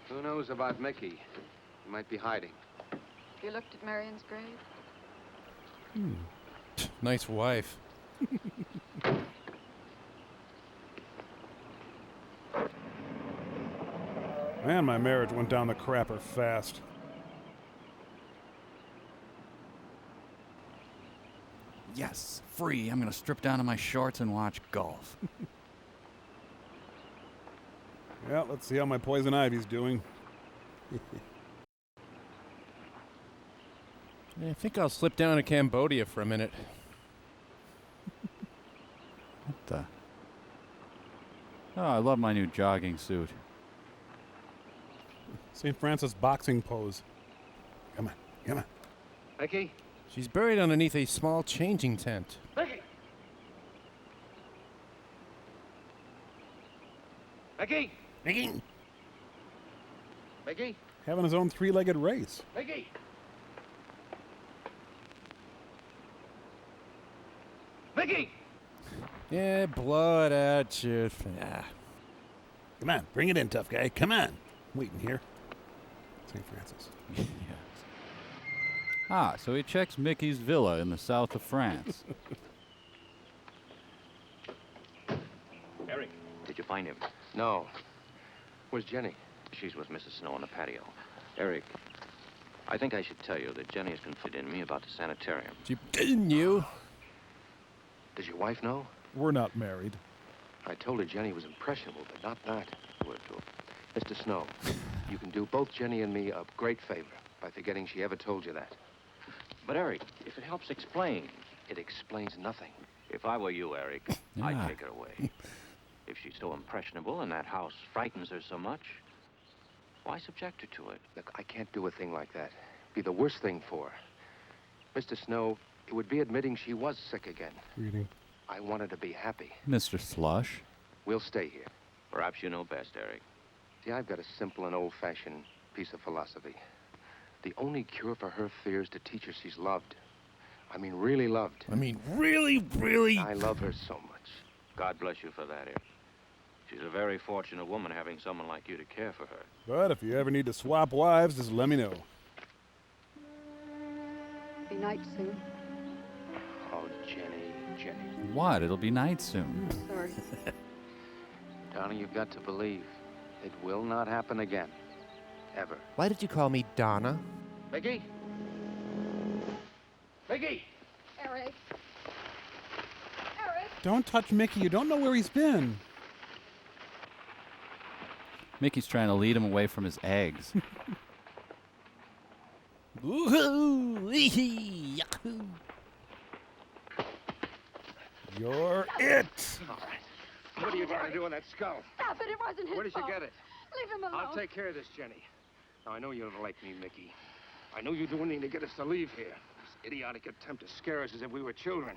Who knows about Mickey? He might be hiding. You looked at Marion's grave? Nice wife. Man, my marriage went down the crapper fast. Yes, free. I'm gonna strip down to my shorts and watch golf. Yeah, let's see how my poison ivy's doing. I think I'll slip down to Cambodia for a minute. What the? Oh, I love my new jogging suit. St. Francis boxing pose. Come on, come on. Mickey? She's buried underneath a small changing tent. Mickey! Mickey! Mickey! Mickey! Having his own three-legged race. Mickey! Mickey! Yeah, blood at you. Come on, bring it in, tough guy. Come on. Waiting here. St. Francis. Yes. Ah, so he checks Mickey's villa in the south of France. Eric, did you find him? No. Where's Jenny? She's with Mrs. Snow on the patio. Eric, I think I should tell you that Jenny has confided in me about the sanitarium. She didn't you? Does your wife know? We're not married. I told her Jenny was impressionable, but not that. Mr. Snow, you can do both Jenny and me a great favor by forgetting she ever told you that. But, Eric, if it helps explain... It explains nothing. If I were you, Eric, I'd take her away. If she's so impressionable and that house frightens her so much, why subject her to it? Look, I can't do a thing like that. It'd be the worst thing for her. Mr. Snow, it would be admitting she was sick again. Reading. I want her to be happy. Mr. Slush. We'll stay here. Perhaps you know best, Eric. See, I've got a simple and old-fashioned piece of philosophy. The only cure for her fear is to teach her she's loved. I mean, really loved. I mean, really, really... I love her so much. God bless you for that, Eric. She's a very fortunate woman having someone like you to care for her. But if you ever need to swap wives, just let me know. Be night soon. Oh, Jenny. What? It'll be night soon. Sorry. Darling, you've got to believe it will not happen again. Ever. Why did you call me Donna? Mickey? Mickey! Eric. Don't touch Mickey. You don't know where he's been. Mickey's trying to lead him away from his eggs. Woohoo! Wee-hee! Yahoo! You're it! All right. What are you trying to do with that skull? Stop it, it wasn't his Where did you fault. get it? Leave him alone. I'll take care of this, Jenny. Now, I know you don't like me, Mickey. I know you do anything to get us to leave here. This idiotic attempt to scare us as if we were children.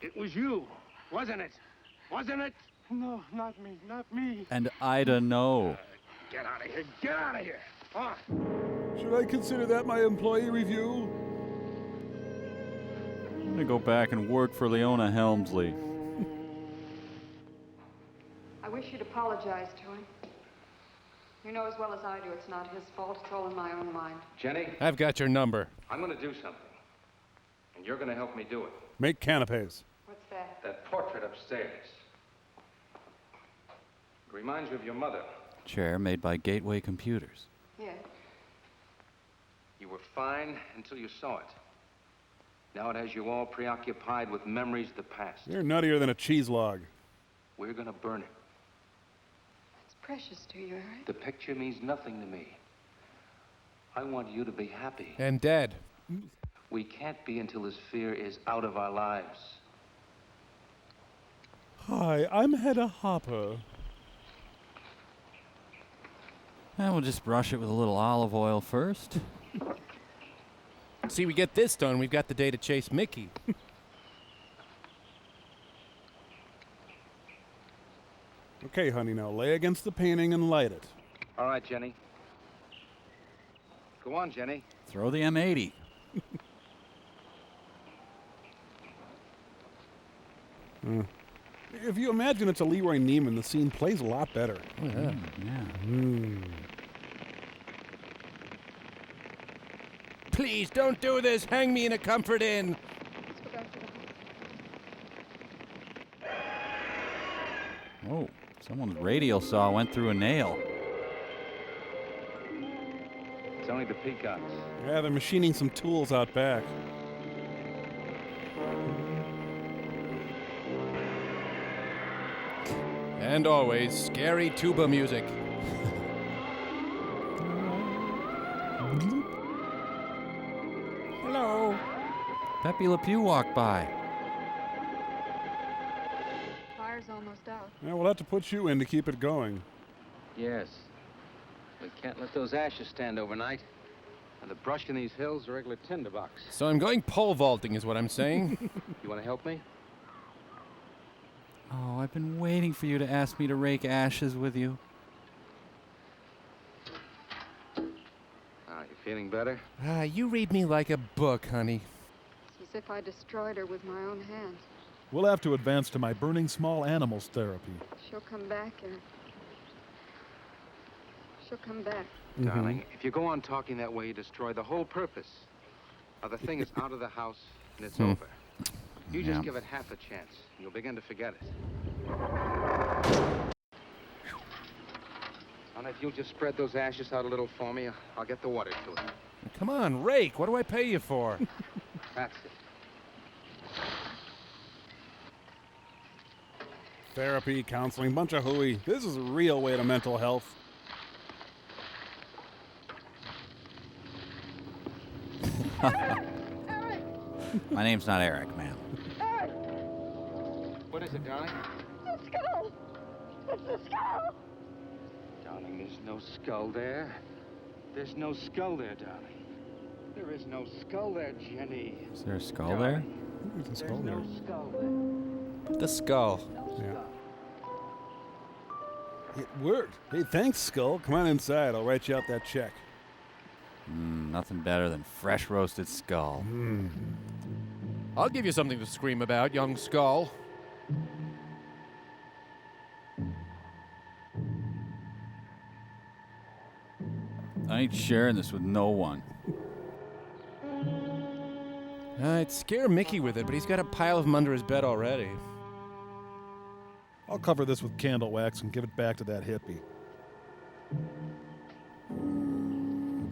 It was you, wasn't it? Wasn't it? No, not me, not me. And Ida, no. Get out of here. Get out of here. On. Should I consider that my employee review? I'm gonna go back and work for Leona Helmsley. I wish you'd apologize to him. You know as well as I do it's not his fault. It's all in my own mind. Jenny? I've got your number. I'm going to do something. And you're going to help me do it. Make canapes. What's that? That portrait upstairs. It reminds you of your mother. Chair made by Gateway Computers. Yeah. You were fine until you saw it. Now it has you all preoccupied with memories of the past. You're nuttier than a cheese log. We're going to burn it. It's precious to you, Eric. The picture means nothing to me. I want you to be happy. And dead. We can't be until this fear is out of our lives. Hi, I'm Hedda Hopper. And we'll just brush it with a little olive oil first. See, we get this done, we've got the day to chase Mickey. Okay, honey, now lay against the painting and light it. All right, Jenny. Go on, Jenny. Throw the M80. If you imagine it's a Leroy Neiman, the scene plays a lot better. Oh, yeah. Please, don't do this. Hang me in a comfort inn. Let's go back to the house. Oh, someone's radial saw went through a nail. It's only the peacocks. Yeah, they're machining some tools out back. And always, scary tuba music. Hello. Pepe Le Pew walked by. Fire's almost out. Yeah, we'll have to put you in to keep it going. Yes. We can't let those ashes stand overnight. And the brush in these hills are a regular tinderbox. So I'm going pole vaulting is what I'm saying. You want to help me? Oh, I've been waiting for you to ask me to rake ashes with you. You feeling better? You read me like a book, honey. It's as if I destroyed her with my own hands. We'll have to advance to my burning small animals therapy. She'll come back, Eric. She'll come back. Darling, if you go on talking that way, you destroy the whole purpose. The thing is out of the house, and it's over. You just give it half a chance, and you'll begin to forget it. And if you'll just spread those ashes out a little for me, I'll get the water to it. Come on, rake. What do I pay you for? That's it. Therapy, counseling, bunch of hooey. This is a real way to mental health. My name's not Eric, ma'am. Eric! What is it, darling? The skull! It's the skull! Darling, there's no skull there. There's no skull there, darling. There is no skull there, Jenny. Is there a skull there? There's a skull there. No skull there. The skull. Yeah. It worked. Hey, thanks, Skull. Come on inside. I'll write you out that check. Nothing better than fresh roasted skull. I'll give you something to scream about, young skull. I ain't sharing this with no one. I'd scare Mickey with it, but he's got a pile of them under his bed already. I'll cover this with candle wax and give it back to that hippie.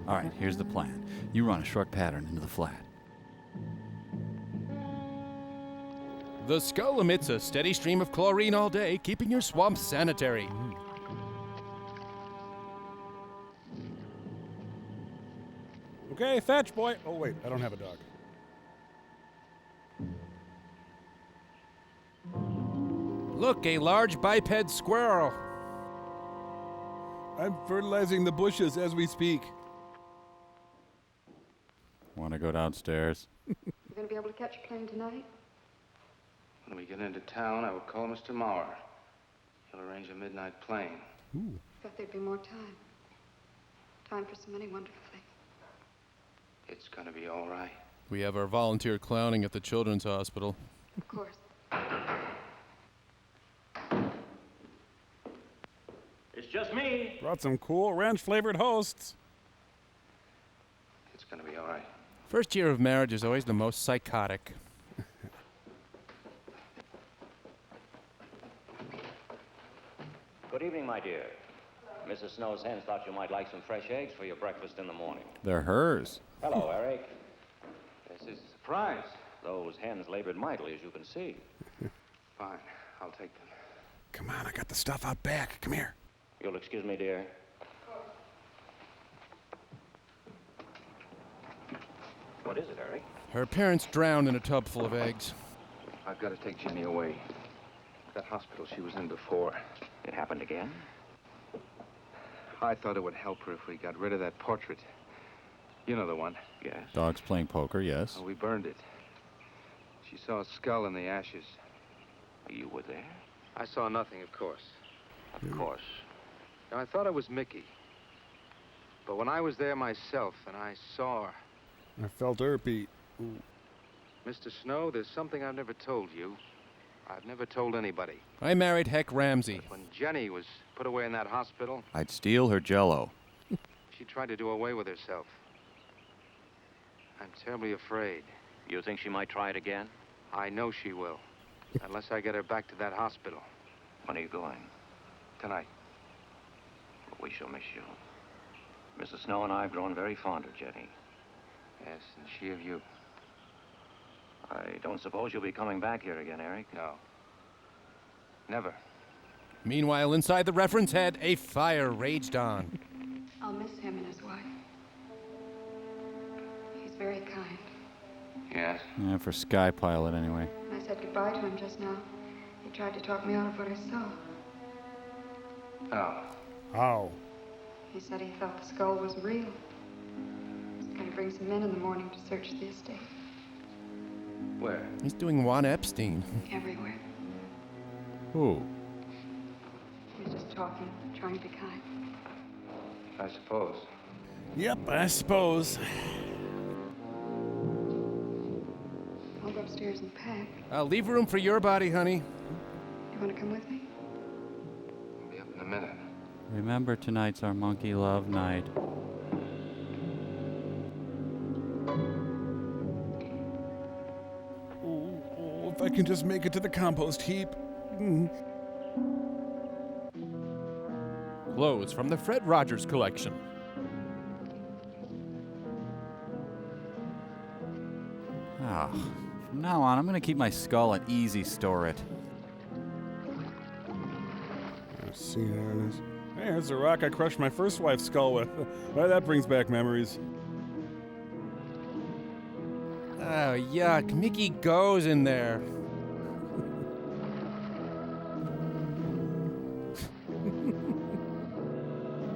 All right, here's the plan. You run a short pattern into the flat. The skull emits a steady stream of chlorine all day, keeping your swamp sanitary. Okay, fetch, boy. Oh, wait, I don't have a dog. Look, a large biped squirrel. I'm fertilizing the bushes as we speak. Want to go downstairs? You gonna be able to catch a plane tonight? When we get into town, I will call Mr. Mauer. He'll arrange a midnight plane. Thought there'd be more time. Time for so many wonderful things. It's gonna be all right. We have our volunteer clowning at the children's hospital. Of course. It's just me. Brought some cool ranch-flavored hosts. It's gonna be all right. First year of marriage is always the most psychotic. Good evening, my dear. Mrs. Snow's hens thought you might like some fresh eggs for your breakfast in the morning. They're hers. Hello, Eric. This is a surprise. Those hens labored mightily, as you can see. Fine, I'll take them. Come on, I got the stuff out back. Come here. You'll excuse me, dear. What is it, Eric? Her parents drowned in a tub full of eggs. I've got to take Jenny away. That hospital she was in before. It happened again? I thought it would help her if we got rid of that portrait. You know the one. Yes. Dogs playing poker, yes. Oh, we burned it. She saw a skull in the ashes. You were there? I saw nothing, of course. Of course. Now, I thought it was Mickey. But when I was there myself and I saw her... I felt her beat. Ooh. Mr. Snow, there's something I've never told you. I've never told anybody. I married Heck Ramsey. When Jenny was put away in that hospital, I'd steal her jello. she tried to do away with herself. I'm terribly afraid. You think she might try it again? I know she will. Unless I get her back to that hospital. When are you going? Tonight. We shall miss you. Mrs. Snow and I have grown very fond of Jenny. Yes, and she of you. I don't suppose you'll be coming back here again, Eric? No. Never. Meanwhile, inside the reference head, a fire raged on. I'll miss him and his wife. He's very kind. Yes? Yeah, for Sky Pilot, anyway. When I said goodbye to him just now, he tried to talk me out of what I saw. Oh. How? He said he thought the skull was real. He's going to bring some men in the morning to search the estate. Where? He's doing Juan Epstein. Everywhere. Who? He was just talking, trying to be kind. I suppose. Yep, I suppose. I'll go upstairs and pack. Leave room for your body, honey. You want to come with me? I'll be up in a minute. Remember, tonight's our monkey love night. Oh, if I can just make it to the compost heap. Clothes from the Fred Rogers collection. Ah, from now on, I'm going to keep my skull at easy store it. Let's see, there it is. Hey, there's the rock I crushed my first wife's skull with. Well, that brings back memories. Oh, yuck. Mickey goes in there.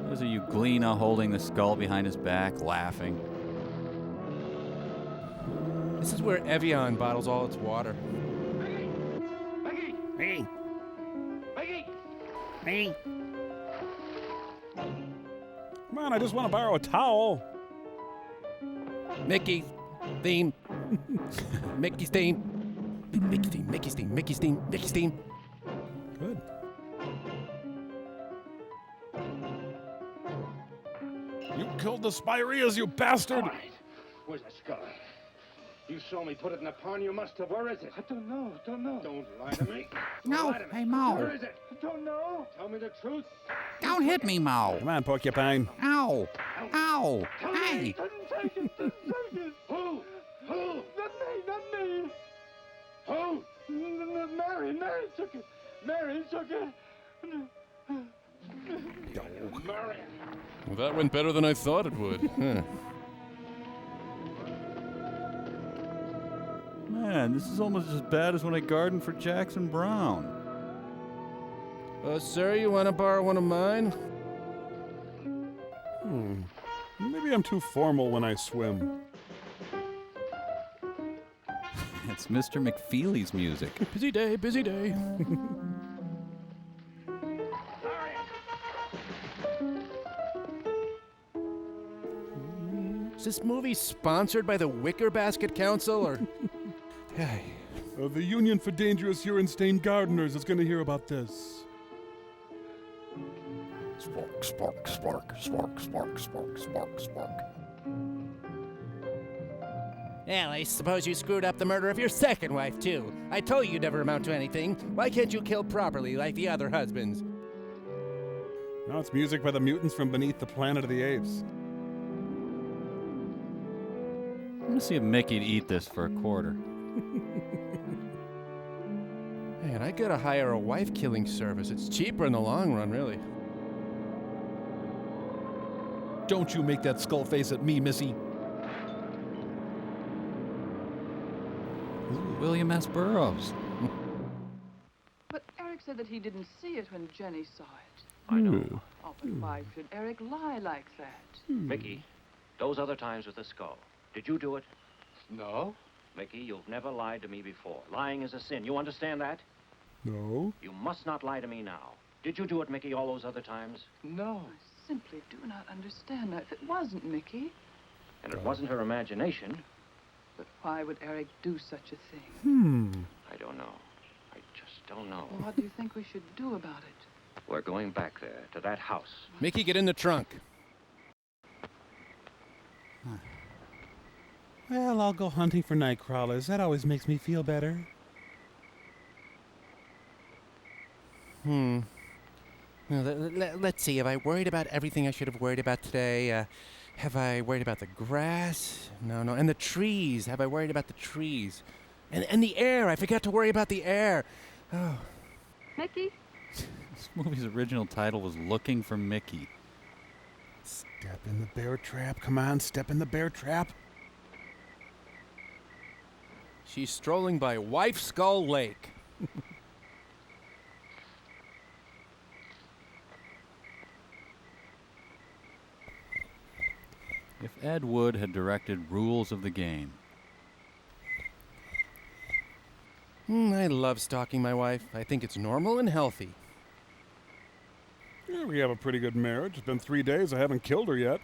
There's a Euglena holding the skull behind his back, laughing. This is where Evian bottles all its water. Maggie! Hey! Maggie! Hey! Come on, I just want to borrow a towel. Mickey theme. Mickey's theme. Mickey's theme. Mickey's theme. Mickey's theme. Mickey's theme. Good. You killed the Spireas, you bastard! All right. Where's that skull? You saw me put it in the pond. You must have. Where is it? I don't know. Don't lie to me. No, Lie to me. hey, Mo. Where is it? I don't know. Tell me the truth. Don't hit me, Mo. Come on, Porcupine. Ow. Ow. Tell Hey. me. Didn't take it. Didn't take it. Who? Not me. Who? Mary took it. Mary took it. Mary. Well, that went better than I thought it would. Huh. Man, this is almost as bad as when I gardened for Jackson Brown. Sir, you want to borrow one of mine? Maybe I'm too formal when I swim. It's Mr. McFeely's music. Busy day, busy day. Is this movie sponsored by the Wicker Basket Council, or... Hey. The Union for Dangerous Urine-Stained Gardeners is going to hear about this. Spark, spark, spark, spark, spark, spark, spark, spark. Well, I suppose you screwed up the murder of your second wife, too. I told you you'd never amount to anything. Why can't you kill properly like the other husbands? Now it's music by the mutants from beneath the Planet of the Apes. I'm going to see if Mickey'd eat this for a quarter. Man, I gotta hire a wife-killing service. It's cheaper in the long run, really. Don't you make that skull face at me, Missy. Ooh, William S. Burroughs. But Eric said that he didn't see it when Jenny saw it. I know. Oh, but why should Eric lie like that? Mickey, those other times with the skull, did you do it? No. Mickey, you've never lied to me before. Lying is a sin. You understand that? No. You must not lie to me now. Did you do it, Mickey, all those other times? No. I simply do not understand that. If it wasn't Mickey, And it wasn't her imagination. but why would Eric do such a thing? I don't know. I just don't know. Well, what do you think we should do about it? We're going back there, to that house. Mickey, get in the trunk. Well, I'll go hunting for night crawlers. That always makes me feel better. Well, let's see. Have I worried about everything I should have worried about today? Have I worried about the grass? No. And the trees. Have I worried about the trees? And the air. I forgot to worry about the air. Oh. Mickey? This movie's original title was Looking for Mickey. Step in the bear trap. Come on, step in the bear trap. She's strolling by Wife Skull Lake. If Ed Wood had directed Rules of the Game. I love stalking my wife. I think it's normal and healthy. Yeah, we have a pretty good marriage. It's been 3 days. I haven't killed her yet.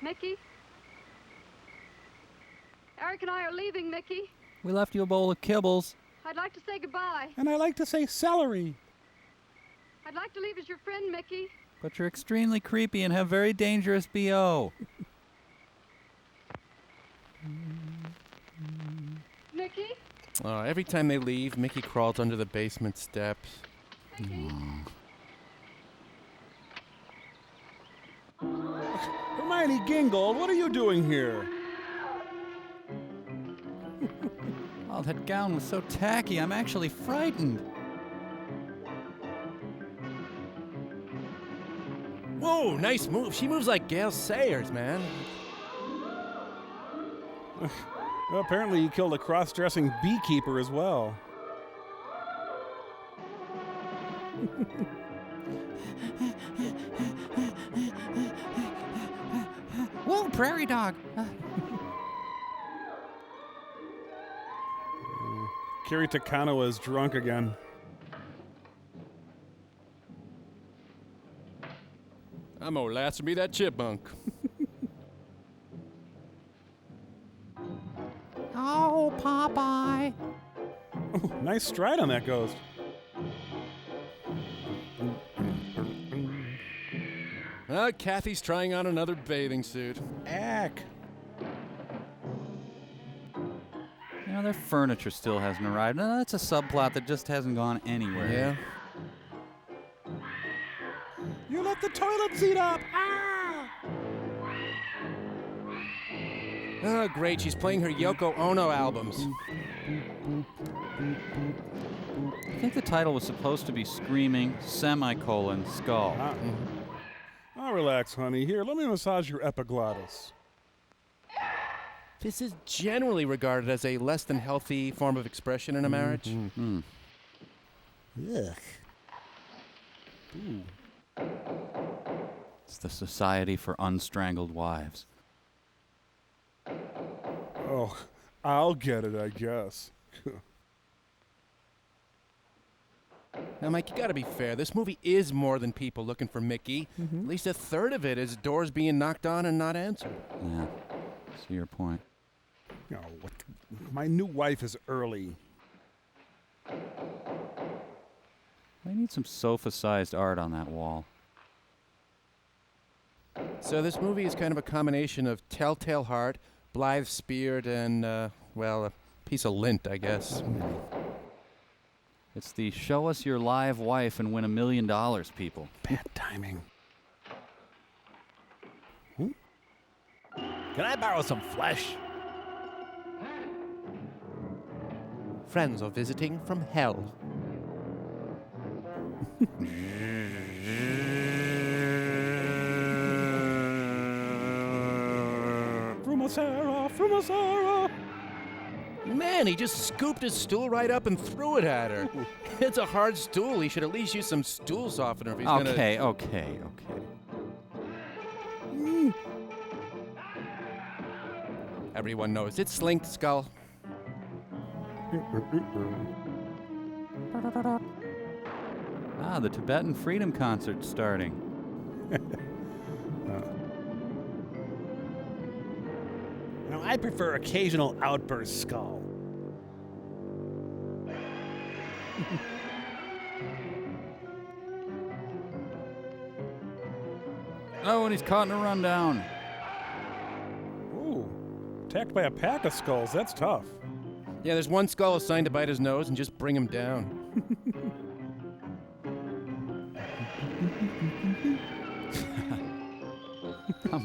Mickey? Eric and I are leaving, Mickey. We left you a bowl of kibbles. I'd like to say goodbye. And I like to say celery. I'd like to leave as your friend, Mickey. But you're extremely creepy and have very dangerous BO. Mickey? Every time they leave, Mickey crawls under the basement steps. Hermione Gingold, what are you doing here? Oh, that gown was so tacky. I'm actually frightened. Whoa, nice move. She moves like Gail Sayers, man. Well, apparently you killed a cross-dressing beekeeper as well. Whoa, prairie dog. Kerry Takano is drunk again. I'm gonna last me that chipmunk. Oh, Popeye. Oh, nice stride on that ghost. Kathy's trying on another bathing suit. Ack. You know, their furniture still hasn't arrived. No, that's a subplot that just hasn't gone anywhere. Yeah. You left the toilet seat up! Ah! Oh, great. She's playing her Yoko Ono albums. I think the title was supposed to be Screaming, Skull. Ah. Oh, relax, honey. Here, let me massage your epiglottis. This is generally regarded as a less than healthy form of expression in a marriage. Ugh. Ooh. It's the Society for Unstrangled Wives. Oh, I'll get it, I guess. Now, Mike, you gotta be fair. This movie is more than people looking for Mickey. At least a third of it is doors being knocked on and not answered. Yeah, see your point. No, my new wife is early. I need some sofa-sized art on that wall. So this movie is kind of a combination of Telltale Heart, Blythe Speared, and, well, a piece of lint, I guess. It's the show us your live wife and win $1 million, people. Bad timing. Can I borrow some flesh? Friends are visiting from hell. Frumasara! Man, he just scooped his stool right up and threw it at her. It's a hard stool. He should at least use some stool softener if he's gonna... Okay. Everyone knows it's Slinked Skull. Ah, the Tibetan Freedom Concert's starting. Now, I prefer occasional outburst skull. Oh, and he's caught in a rundown. Ooh, attacked by a pack of skulls. That's tough. Yeah, there's one skull assigned to bite his nose and just bring him down.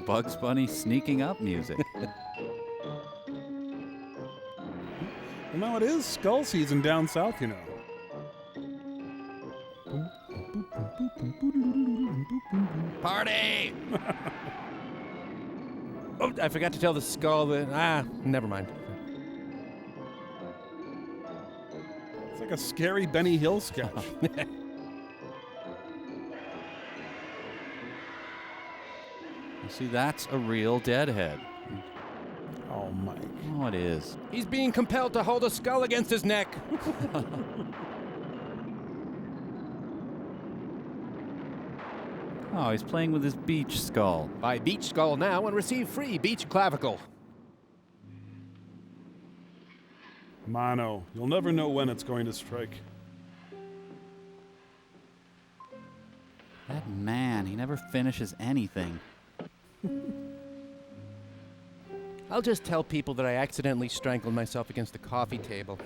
Bugs Bunny sneaking up music. Well, now it is skull season down south, you know. Party! Oh, I forgot to tell the skull that... never mind. It's like a scary Benny Hill sketch. See, that's a real deadhead. Oh, Mike. Oh, it is. He's being compelled to hold a skull against his neck. Oh, he's playing with his beach skull. Buy beach skull now and receive free beach clavicle. Mono, you'll never know when it's going to strike. That man, he never finishes anything. I'll just tell people that I accidentally strangled myself against the coffee table.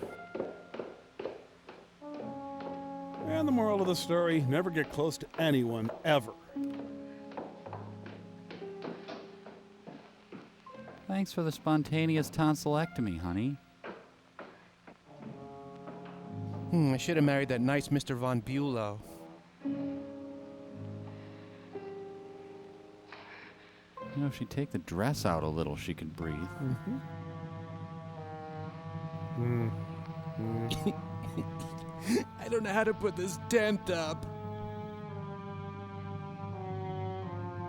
And the moral of the story, never get close to anyone, ever. Thanks for the spontaneous tonsillectomy, honey. I should have married that nice Mr. Von Bulow. You know, if she'd take the dress out a little, she could breathe. I don't know how to put this tent up.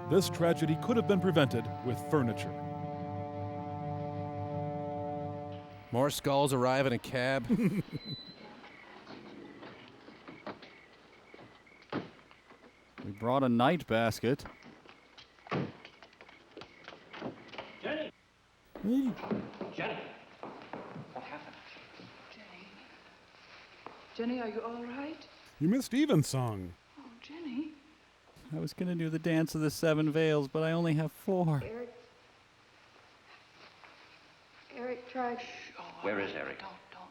This tragedy could have been prevented with furniture. More skulls arrive in a cab. We brought a night basket. Jenny! Hmm. Jenny! What happened? Jenny, are you all right? You missed Evensong. Oh, Jenny. I was going to do the dance of the 7 veils, but I only have 4. Eric tried. Where is Eric? Don't.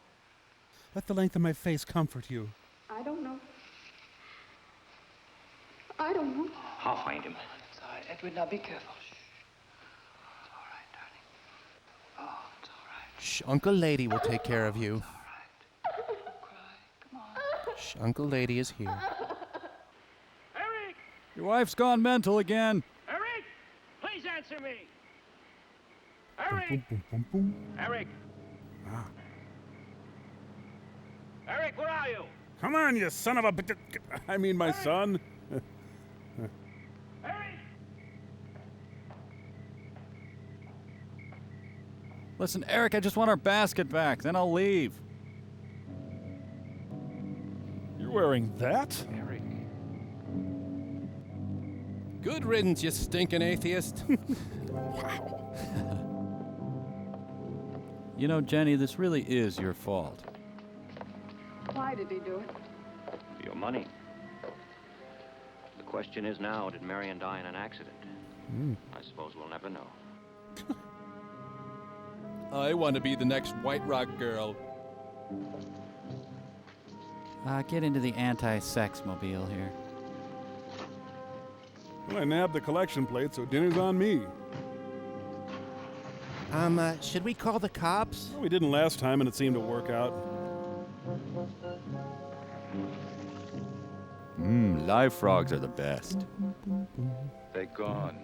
Let the length of my face comfort you. I don't know. I don't know. I'll find him. It's all right. Edward, now be careful. Shh. It's all right, darling. Oh, it's all right. Shh, Uncle Lady will take care of you. Don't cry. Come on. Shh, Uncle Lady is here. Eric! Your wife's gone mental again. Eric! Please answer me! Eric! Boom, boom, boom. Eric! Ah. Eric, where are you? Come on, you son of a... I mean, my son. Eric! Listen, Eric, I just want our basket back, then I'll leave. You're wearing that? Eric. Good riddance, you stinking atheist. Wow. You know, Jenny, this really is your fault. Why did he do it? For your money. The question is now, did Marion die in an accident? I suppose we'll never know. I want to be the next White Rock girl. Get into the anti-sex mobile here. Well, I nabbed the collection plate, so dinner's on me. Should we call the cops? Well, we didn't last time, and it seemed to work out. Live frogs are the best. They're gone.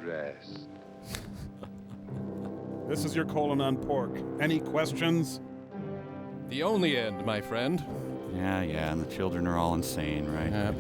Rest. This is your colon on pork. Any questions? The only end, my friend. Yeah, and the children are all insane, right? Yep.